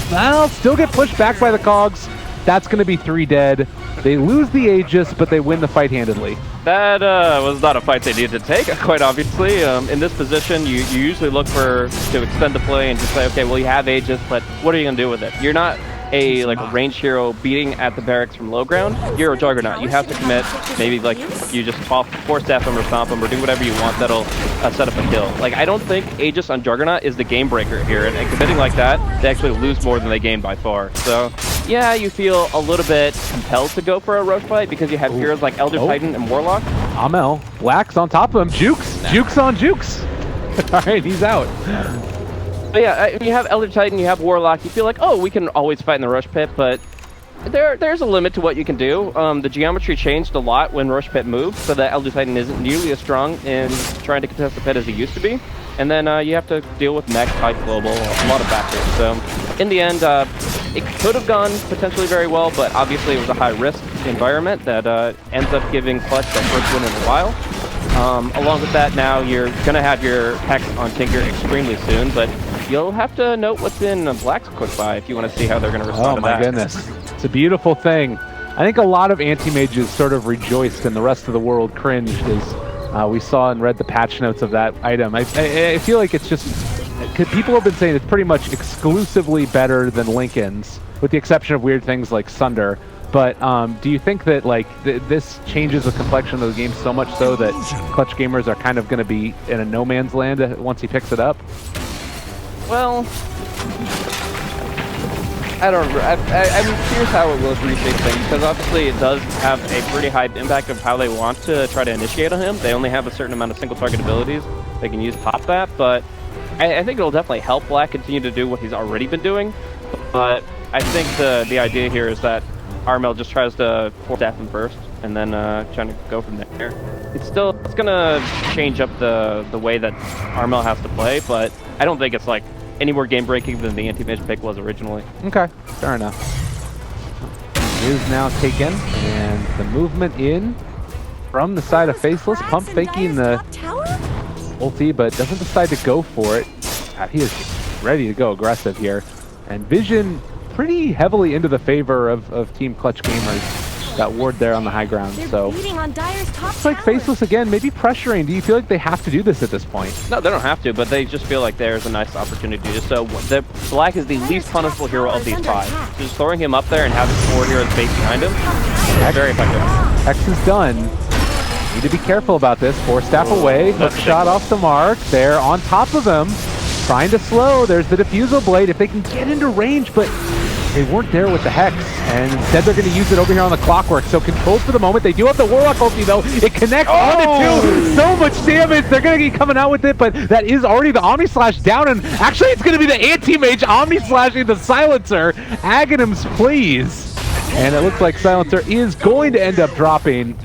still get pushed back by the Cogs. That's going to be 3 dead. They lose the Aegis, but they win the fight handedly. That was not a fight they needed to take, quite obviously. In this position, you usually look to extend the play and just say, okay, well, you have Aegis, but what are you going to do with it? You're not a ranged hero beating at the barracks from low ground. You're a Juggernaut. You have to commit. Maybe like you just force staff him or stomp him or do whatever you want that'll set up a kill. Like, I don't think Aegis on Juggernaut is the game breaker here, and committing like that, they actually lose more than they gain by far. So yeah, you feel a little bit compelled to go for a Roche fight because you have heroes like Elder Titan and Warlock. Amel, Black's on top of him. Jukes, Jukes on Jukes. All right, he's out. But yeah, you have Elder Titan, you have Warlock, you feel like, oh, we can always fight in the Rush Pit, but there's a limit to what you can do. The geometry changed a lot when Rush Pit moved, so that Elder Titan isn't nearly as strong in trying to contest the pit as he used to be. And then you have to deal with mech, type, global, a lot of factors. So in the end, it could have gone potentially very well, but obviously it was a high-risk environment that ends up giving Clutch that first win in a while. Along with that, now you're going to have your Hex on Tinker extremely soon, but you'll have to note what's in Black's quick buy if you want to see how they're going to respond to that. Oh my goodness. It's a beautiful thing. I think a lot of anti-mages sort of rejoiced and the rest of the world cringed as We saw and read the patch notes of that item. I feel like it's just... People have been saying it's pretty much exclusively better than Lincoln's, with the exception of weird things like Sunder. But do you think that like this changes the complexion of the game so much so that Clutch gamers are kind of going to be in a no man's land once he picks it up? Well, I don't know. I'm curious how it will reshape things, because obviously it does have a pretty high impact of how they want to try to initiate on him. They only have a certain amount of single target abilities they can use pop that, but I think it'll definitely help Black continue to do what he's already been doing. But I think the idea here is that Armel just tries to staff him first, and then trying to go from there. It's gonna change up the way that Armel has to play, but I don't think it's like any more game breaking than the anti-mage pick was originally. Okay, fair enough. Is now taken, and the movement in from the side of Faceless, pump faking the ulti, but doesn't decide to go for it. He is ready to go aggressive here, and Vision pretty heavily into the favor of Team Clutch Gamers. That ward there on the high ground, so it's like Faceless again, maybe pressuring. Do you feel like they have to do this at this point? No, they don't have to, but they just feel like there's a nice opportunity to do so. The Black is the least punishable hero of these 5. Just throwing him up there and having 4 heroes base behind him, very effective. X is done. Need to be careful about this. 4 staff away, hook shot off the mark. They're on top of him, trying to slow. There's the diffusal blade. If they can get into range, but they weren't there with the Hex, and instead they're going to use it over here on the Clockwork. So controlled for the moment. They do have the Warlock ulti though. It connects onto 2. So much damage. They're going to be coming out with it, but that is already the Omni Slash down, and actually it's going to be the anti-mage Omni Slashing the Silencer. Aghanims, please. And it looks like Silencer is going to end up dropping.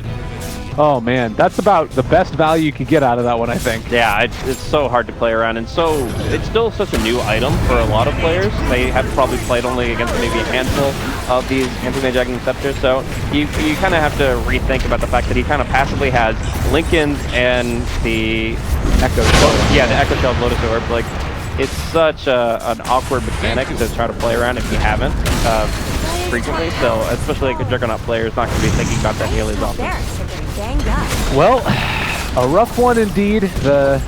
Oh man, that's about the best value you can get out of that one, I think. Yeah, it's so hard to play around, and so it's still such a new item for a lot of players. They have probably played only against maybe a handful of these anti-mage Aghanim, so you kind of have to rethink about the fact that he kind of passively has Lincoln's and the Echo Shell. Yeah, the Echo Shell Lotus Orb. Like, it's such an awkward mechanic to try to play around if you haven't frequently. So especially like a Juggernaut player is not going to be thinking about that nearly as often. Well, a rough one indeed. The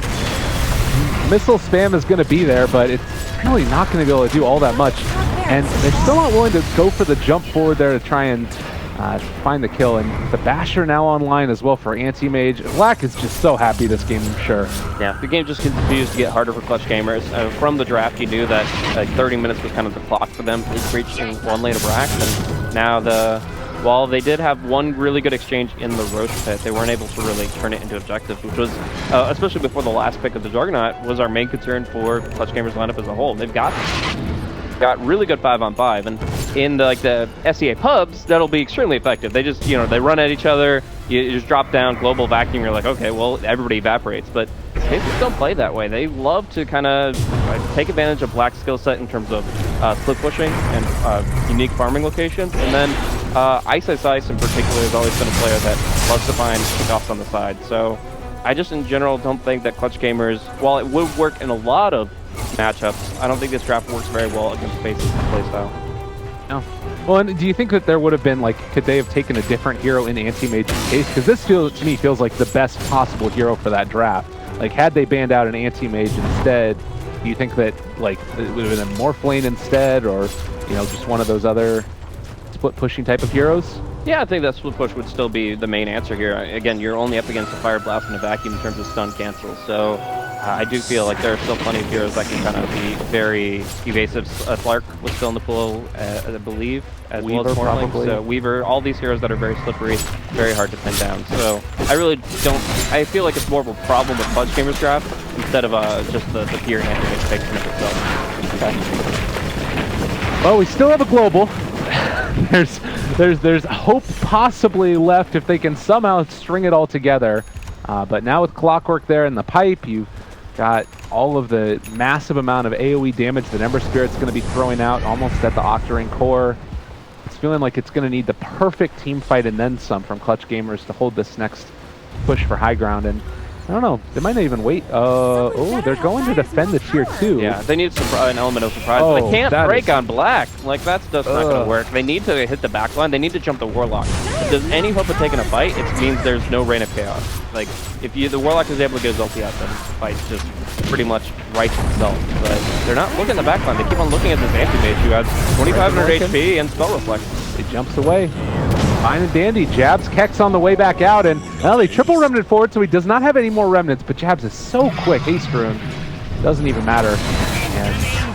missile spam is going to be there, but it's really not going to be able to do all that much. And they're still not willing to go for the jump forward there to try and find the kill. And the Basher now online as well for Anti-Mage. Black is just so happy this game, I'm sure. Yeah, the game just continues to get harder for Clutch gamers. From the draft, you knew that like 30 minutes was kind of the clock for them reaching 1 lane of racks. And now while they did have one really good exchange in the Roach Pit, they weren't able to really turn it into objectives, which was, especially before the last pick of the Juggernaut, was our main concern for Clutch Gamers lineup as a whole. They've got really good 5-on-5, and in the SEA pubs, that'll be extremely effective. They just, they run at each other, you just drop down, global vacuum, you're like, okay, well, everybody evaporates, but they just don't play that way. They love to kind of take advantage of Black's skill set in terms of split pushing and unique farming locations, and then Ice in particular has always been a player that loves to find kickoffs on the side. So I just in general don't think that Clutch Gamers, while it would work in a lot of matchups, I don't think this draft works very well against Faces playstyle. No. Well, and do you think that there would have been, could they have taken a different hero in Anti-Mage's case? Because this to me feels like the best possible hero for that draft. Had they banned out an Anti-Mage instead, do you think that, it would have been a Morphlane instead, or, just one of those other split pushing type of heroes? Yeah, I think that split push would still be the main answer here. Again, you're only up against a Fire Blast and a Vacuum in terms of stun cancels, so I do feel like there are still plenty of heroes that can kind of be very evasive. Flark was still in the pool, I believe, as Weaver, well as Morphlane. probably. So Weaver, all these heroes that are very slippery, very hard to pin down. So I really don't, I feel like it's more of a problem with Clutch Gamers draft instead of just the pure anti-mage pick in itself. Okay. Well, we still have a global. There's hope possibly left if they can somehow string it all together. But now with Clockwork there in the pipe, you've got all of the massive amount of AoE damage that Ember Spirit's going to be throwing out almost at the Octarine core. It's feeling like it's going to need the perfect team fight and then some from Clutch Gamers to hold this next push for high ground. And I don't know. They might not even wait. Oh, they're going to defend the tier 2. Yeah, they need an element of surprise. But they can't break on black. Like, that's just not going to work. They need to hit the backline. They need to jump the Warlock. If there's any hope of taking a fight, it means there's no Reign of Chaos. Like, if the Warlock is able to get his ulti out, then the fight just pretty much writes itself. But they're not looking at the backline. They keep on looking at this anti-mage who has 2,500 HP and spell reflect. He jumps away. Fine and dandy. Jabs Kex on the way back out, and well, they triple remnant forward, so he does not have any more remnants, but Jabs is so quick. Haste rune doesn't even matter. And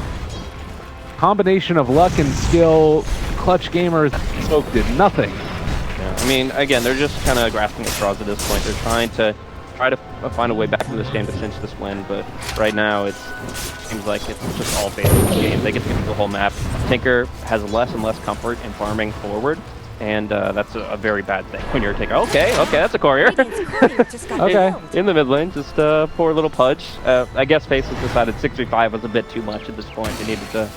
combination of luck and skill, Clutch Gamers Smoke did nothing. Yeah, I mean, again, they're just kind of grasping at straws at this point. They're trying to find a way back from this game to cinch this win, but right now it seems like it's just all Faceless game. They get to get the whole map. Tinker has less and less comfort in farming forward, and that's a very bad thing when you're a Tinker. Okay, that's a courier. Okay. In the mid lane, just poor little Pudge. I guess Faceless decided 6v5 was a bit too much at this point. They needed to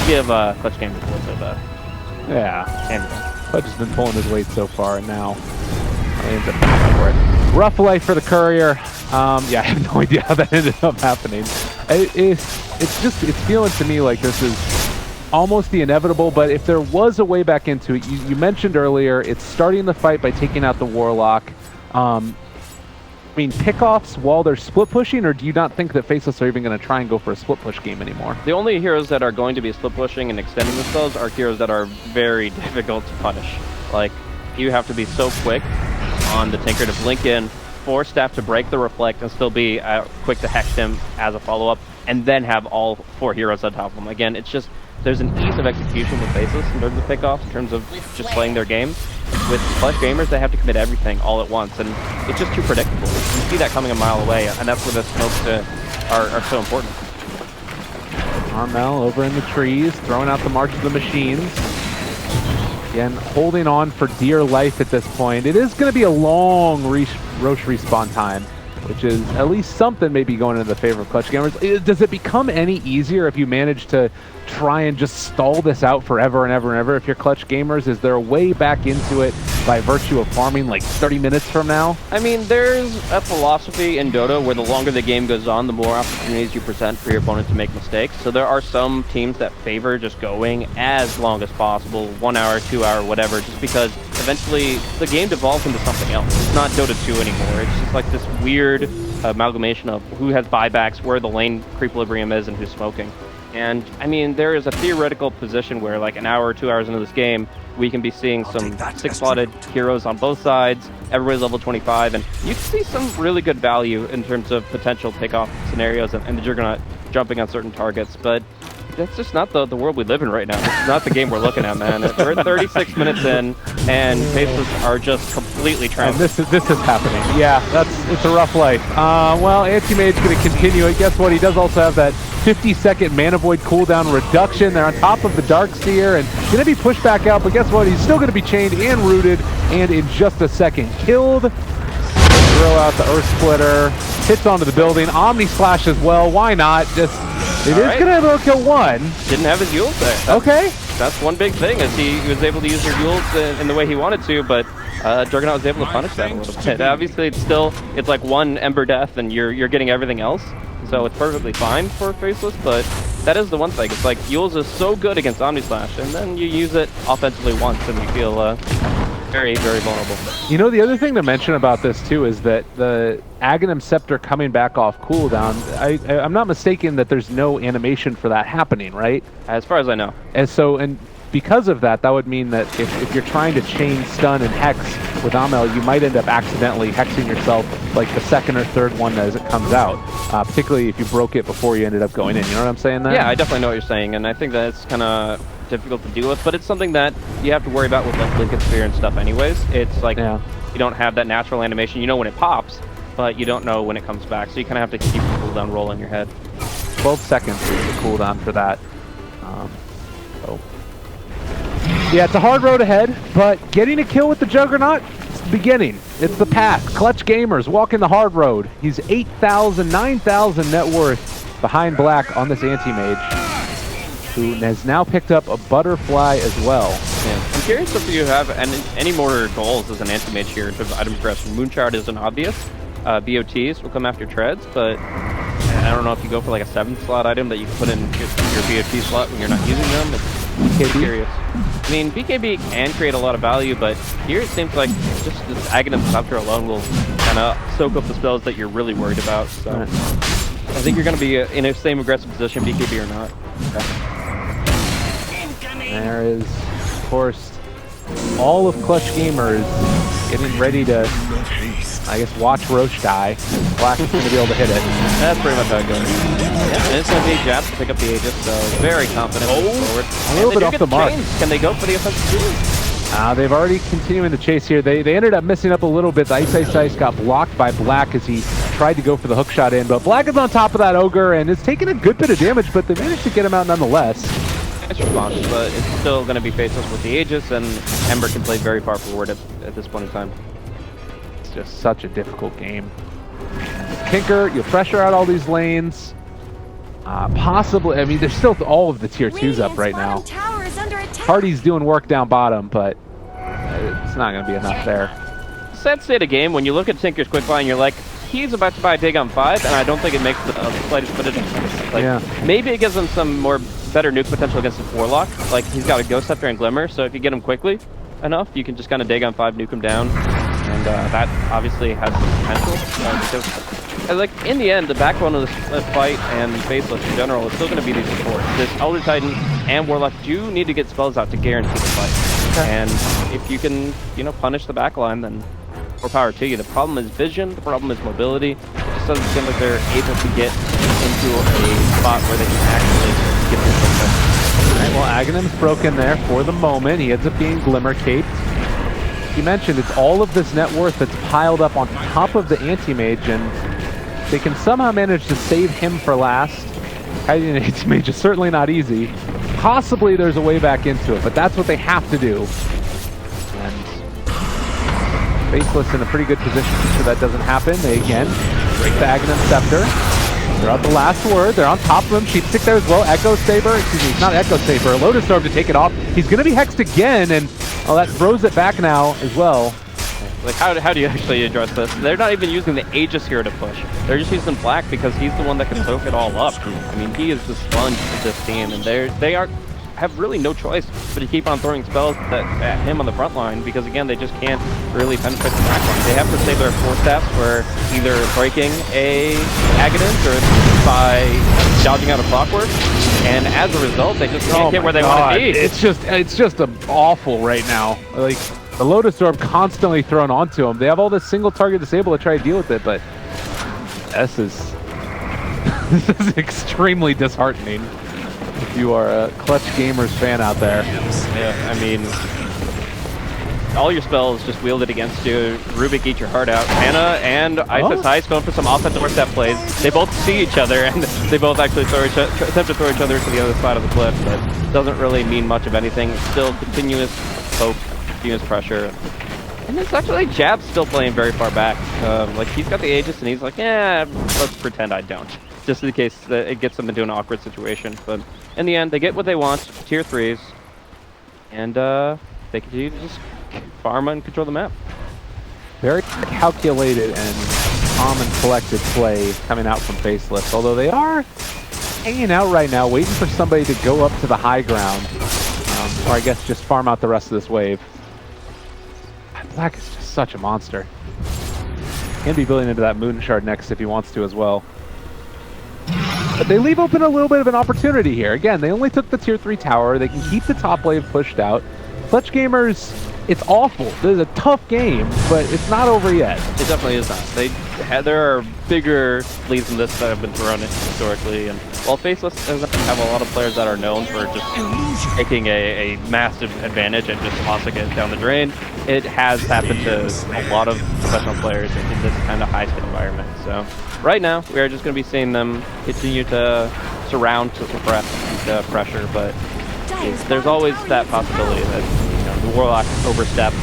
give Clutch Gamers a little bit of yeah. Pudge has been pulling his weight so far, and now he ends up back for it. Rough life for the courier. Yeah, I have no idea how that ended up happening. It's feeling to me like this is almost the inevitable, but if there was a way back into it, you mentioned earlier, it's starting the fight by taking out the Warlock. I mean, pickoffs while they're split pushing, or do you not think that Faceless are even going to try and go for a split push game anymore? The only heroes that are going to be split pushing and extending themselves are heroes that are very difficult to punish. Like, you have to be so quick on the Tinker to blink in, force staff to break the reflect, and still be quick to hex him as a follow-up, and then have all 4 heroes on top of him. Again, it's just, there's an ease of execution with Faceless in terms of pickoffs, in terms of just playing their game. With Clutch Gamers, they have to commit everything all at once, and it's just too predictable. You see that coming a mile away, and that's where the smokes are so important. Armel over in the trees, throwing out the March of the Machines. Again, holding on for dear life at this point. It is going to be a long Roche respawn time, which is at least something maybe going into the favor of Clutch Gamers. Does it become any easier if you manage to try and just stall this out forever and ever and ever? If you're Clutch Gamers, is there a way back into it by virtue of farming like 30 minutes from now? I mean, there's a philosophy in Dota where the longer the game goes on, the more opportunities you present for your opponent to make mistakes. So there are some teams that favor just going as long as possible, 1 hour, 2 hour, whatever, just because eventually the game devolves into something else. It's not Dota 2 anymore. It's just like this weird amalgamation of who has buybacks, where the lane equilibrium is, and who's smoking. And, I mean, there is a theoretical position where, like, an hour or 2 hours into this game, we can be seeing some 6-slotted heroes on both sides, everybody's level 25, and you can see some really good value in terms of potential pickoff scenarios and the Juggernaut jumping on certain targets, but that's just not the world we live in right now. This is not the game we're looking at, man. We're 36 minutes in, and Faceless are just completely this is happening. Yeah, it's a rough life. Well, Anti-Mage's going to continue it. Guess what? He does also have that 50-second Mana Void cooldown reduction. They're on top of the Darkseer and going to be pushed back out, but guess what? He's still going to be chained and rooted, and in just a second, killed. Throw out the Earth Splitter, hits onto the building, Omni Slash as well. Why not? It is going to kill one. Didn't have his Yules there. Okay. That's one big thing, is he was able to use his Yules in the way he wanted to, but Juggernaut was able to punish that a little bit. Obviously, it's like one Ember Death, and you're getting everything else. So it's perfectly fine for Faceless, but that is the one thing. It's like Yules is so good against Omni Slash, and then you use it offensively once, and you feel very, very vulnerable. You know, the other thing to mention about this too is that the Aghanim Scepter coming back off cooldown, I'm not mistaken that there's no animation for that happening, right? As far as I know. And because of that, that would mean that if you're trying to chain, stun, and hex with Amel, you might end up accidentally hexing yourself like the second or third one as it comes out, particularly if you broke it before you ended up going in. You know what I'm saying there? Yeah, I definitely know what you're saying, and I think that's kind of difficult to deal with, but it's something that you have to worry about with like Lincoln Sphere and stuff anyways. It's like you don't have that natural animation. You know when it pops, but you don't know when it comes back, so you kind of have to keep the cooldown roll in your head. 12 seconds is the cooldown for that. Yeah, it's a hard road ahead, but getting a kill with the Juggernaut, it's the beginning. It's the path. Clutch Gamers walking the hard road. He's 8,000, 9,000 net worth behind Black on this Anti-Mage, who has now picked up a Butterfly as well. Yeah. I'm curious if you have any more goals as an Anti-Mage here in terms of item progression. Moonshard isn't obvious, BOTs will come after treads, but I don't know if you go for like a 7th slot item that you can put in your BOT slot when you're not using them. It's curious. I mean, BKB can create a lot of value, but here it seems like just this Aghanim Scepter alone will kind of soak up the spells that you're really worried about. So I think you're going to be in a same aggressive position, BKB or not. Okay. There is, of course, all of Clutch Gamers getting ready to, I guess, watch Roche die. Black is going to be able to hit it. That's pretty much how it goes. Yeah, and it's going to be Jabs to pick up the Aegis, so very confident moving forward. A little bit off the mark. Can they go for the offensive too? They've already continuing the chase here. They ended up messing up a little bit. The Ice got blocked by Black as he tried to go for the hook shot in, but Black is on top of that Ogre and is taking a good bit of damage, but they managed to get him out nonetheless. Nice response, but it's still going to be Faceless with the Aegis, and Ember can play very far forward at this point in time. It's just such a difficult game. Kinker, you'll pressure out all these lanes. Possibly, I mean, there's still all of the tier 2s up right now. Hardy's doing work down bottom, but it's not going to be enough there. Sad state of game, when you look at Tinker's quick buy and you're like, he's about to buy a Dagon 5, and I don't think it makes the slightest bit of difference. Like, maybe it gives him some better nuke potential against his Warlock. Like, he's got a Ghost Scepter and Glimmer, so if you get him quickly enough, you can just kind of Dagon 5, nuke him down, and that obviously has some potential. Because, like, in the end, the backbone of this fight and Faceless in general is still going to be these supports. This Elder Titan and Warlock do need to get spells out to guarantee the fight. Okay. And if you can, punish the backline, then more power to you. The problem is vision, the problem is mobility. It just doesn't seem like they're able to get into a spot where they can actually get the focus. Alright, well, Aghanim's broken there for the moment. He ends up being Glimmer caped. You mentioned it's all of this net worth that's piled up on top of the Anti-Mage, and they can somehow manage to save him for last. Hiding an Anti-Mage is certainly not easy. Possibly there's a way back into it, but that's what they have to do. And Faceless in a pretty good position so that doesn't happen. They again break the Aghanim Scepter. They're out the last word. They're on top of him. Sheepstick there as well. Echo Saber. Excuse me, not Echo Saber. Lotus Orb to take it off. He's going to be hexed again, and that throws it back now as well. Like, how do you actually address this? They're not even using the Aegis here to push. They're just using Black because he's the one that can soak it all up. I mean, he is the sponge of this team, and they have really no choice but to keep on throwing spells at him on the front line because, again, they just can't really penetrate the back line. They have to save their 4 steps for either breaking a Aghanim or by dodging out of Clockwork, and as a result, they just can't get where they want to be. It's just awful right now. Like, the Lotus Orb constantly thrown onto them. They have all this single target disable to try to deal with it, but this is extremely disheartening if you are a Clutch Gamers fan out there. Yeah, I mean, all your spells just wielded against you. Rubik, eat your heart out. Hannah and Ice going for some offensive or step plays. They both see each other, and they both actually attempt to throw each other to the other side of the cliff, but doesn't really mean much of anything. Still continuous poke, continuous pressure. And it's actually Jab's still playing very far back. Like, he's got the Aegis, and he's like, yeah, let's pretend I don't. Just in case that it gets them into an awkward situation. But in the end, they get what they want, tier 3s, and they continue to just farm and control the map. Very calculated and calm and collected play coming out from Faceless, although they are hanging out right now, waiting for somebody to go up to the high ground, or I guess just farm out the rest of this wave. Black is just such a monster. Can be building into that Moon Shard next if he wants to as well. But they leave open a little bit of an opportunity here. Again, they only took the tier 3 tower. They can keep the top wave pushed out. Clutch Gamers, it's awful. This is a tough game, but it's not over yet. It definitely is not. There are bigger leads than this that have been thrown in historically, and while Faceless doesn't have a lot of players that are known for just taking a massive advantage and just tossing it down the drain, it has happened to a lot of professional players in this kind of high-speed environment. So right now, we are just going to be seeing them continue to surround to suppress the pressure, but there's always that possibility that the Warlock oversteps,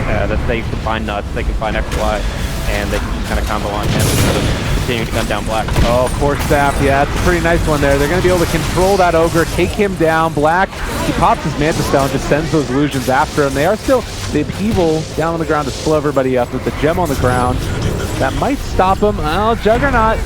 that they can find nuts, they can find XY, and they can just kind of combo on him instead of continuing to gun down Black. Oh, Core Staff, yeah, that's a pretty nice one there. They're going to be able to control that Ogre, take him down. Black, he pops his Manta Stone, just sends those illusions after him. They are still, the upheaval down on the ground to slow everybody up with the gem on the ground. That might stop him. Oh, Juggernaut.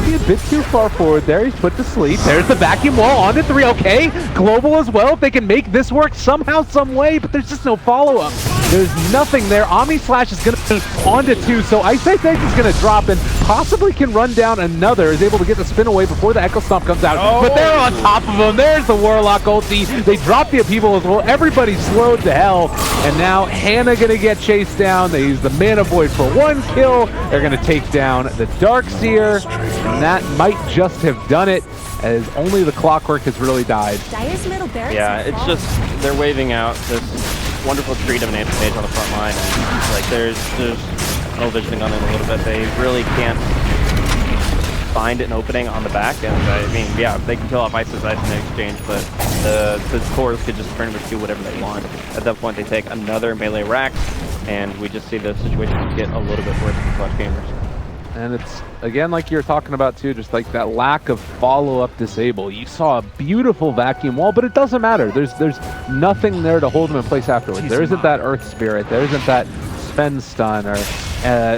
Maybe a bit too far forward there. He's put to sleep. There's the vacuum wall onto 3. Okay, Global as well. If they can make this work somehow, some way, but there's just no follow-up. There's nothing there. Omni Slash is going to be onto 2, so Ice Ice is going to drop and possibly can run down another. Is able to get the spin away before the Echo Stomp comes out. Oh. But they're on top of him. There's the Warlock ulti. They drop the upheaval as well. Everybody's slowed to hell. And now Hannah going to get chased down. They use the Mana Void for 1 kill. They're going to take down the Darkseer. And that might just have done it, as only the Clockwork has really died. Dire's middle barracks Yeah, have it's fallen. just they're waving out this wonderful treat of an anti-mage on the front line. And, like there's no visioning on it a little bit. They really can't find an opening on the back end. I mean, yeah, they can kill off Ice's Ice in exchange, but the cores could just pretty much do whatever they want. At that point, they take another melee rack, and we just see the situation get a little bit worse for Clutch Gamers. And it's, again, like you're talking about too, just like that lack of follow-up disable. You saw a beautiful vacuum wall, but it doesn't matter. There's nothing there to hold them in place afterwards. There isn't that Earth Spirit. There isn't that Spend Stun or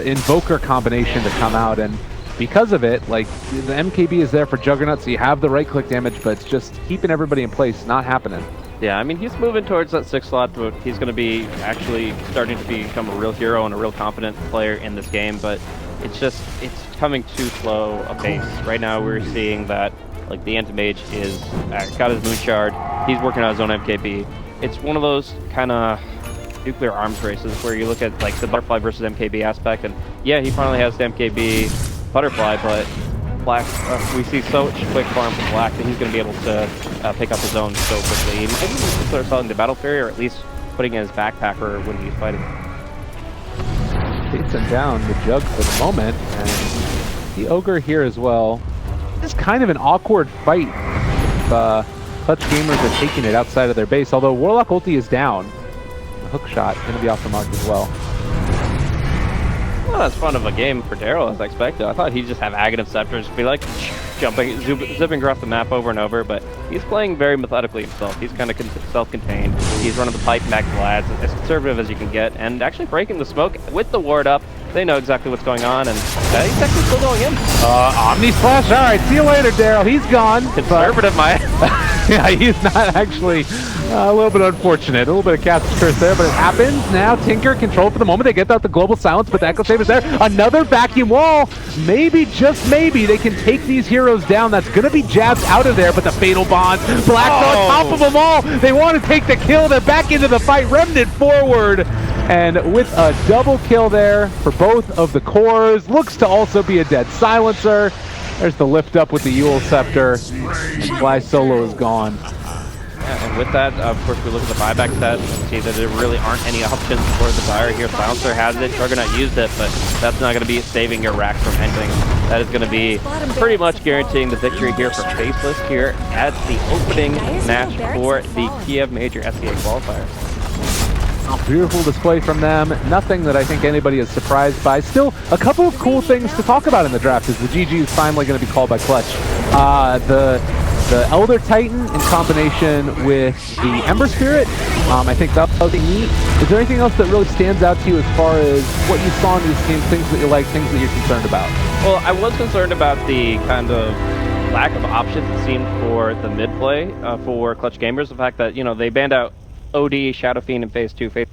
Invoker combination to come out. And because of it, like, the MKB is there for Juggernaut, so you have the right-click damage, but it's just keeping everybody in place, not happening. Yeah, I mean, he's moving towards that 6th slot, but he's going to be actually starting to become a real hero and a real confident player in this game, but it's just, it's coming too slow a pace. Right now we're seeing that, like, the Anti-Mage is, got his Moon Shard, he's working on his own MKB. It's one of those kind of nuclear arms races where you look at, like, the Butterfly versus MKB aspect, and yeah, he finally has the MKB Butterfly, but Black, we see so much quick farm from Black that he's going to be able to pick up his own so quickly. He might even consider selling the Battle Fury, or at least putting in his backpacker when he's fighting. Takes him down, the Jug for the moment, and the Ogre here as well. This is kind of an awkward fight if Clutch Gamers are taking it outside of their base, although Warlock ulti is down. The hook shot going to be off the mark as well. Not as fun of a game for Daryl as I expected. I thought he'd just have Aghanim Scepters, be like jumping, zipping across the map over and over, but he's playing very methodically himself. He's kind of self-contained. He's running the pipe back lads, as conservative as you can get, and actually breaking the smoke with the ward up. They know exactly what's going on, and he's actually still going in. Omni Slash, alright, see you later, Daryl. He's gone. Conservative, Yeah, he's not actually a little bit unfortunate. A little bit of cat's curse there, but it happens. Now Tinker control for the moment. They get out the global silence, but the Echo Save is there. Another vacuum wall. Maybe, just maybe, they can take these heroes down. That's going to be jabbed out of there, but the Fatal Bond. Black's on top of them all. They want to take the kill. They're back into the fight. Remnant forward. And with a double kill there for both of the cores. Looks to also be a dead silencer. There's the lift up with the Yule Scepter. And Fly Solo is gone. Yeah, and with that, of course, we look at the buyback stats and see that there really aren't any options for the buyer here. Silencer has it, Juggernaut used it, but that's not going to be saving your rack from ending. That is going to be pretty much guaranteeing the victory here for Faceless here at the opening match for the Kiev Major SEA qualifiers. Beautiful display from them. Nothing that I think anybody is surprised by. Still, a couple of cool things to talk about in the draft is the GG is finally going to be called by Clutch. The Elder Titan in combination with the Ember Spirit, I think that was neat. Is there anything else that really stands out to you as far as what you saw in these teams, things that you like, things that you're concerned about? Well, I was concerned about the kind of lack of options it seemed for the mid play for Clutch Gamers. The fact that, you know, they banned out OD, Shadow Fiend in Phase 2, Phase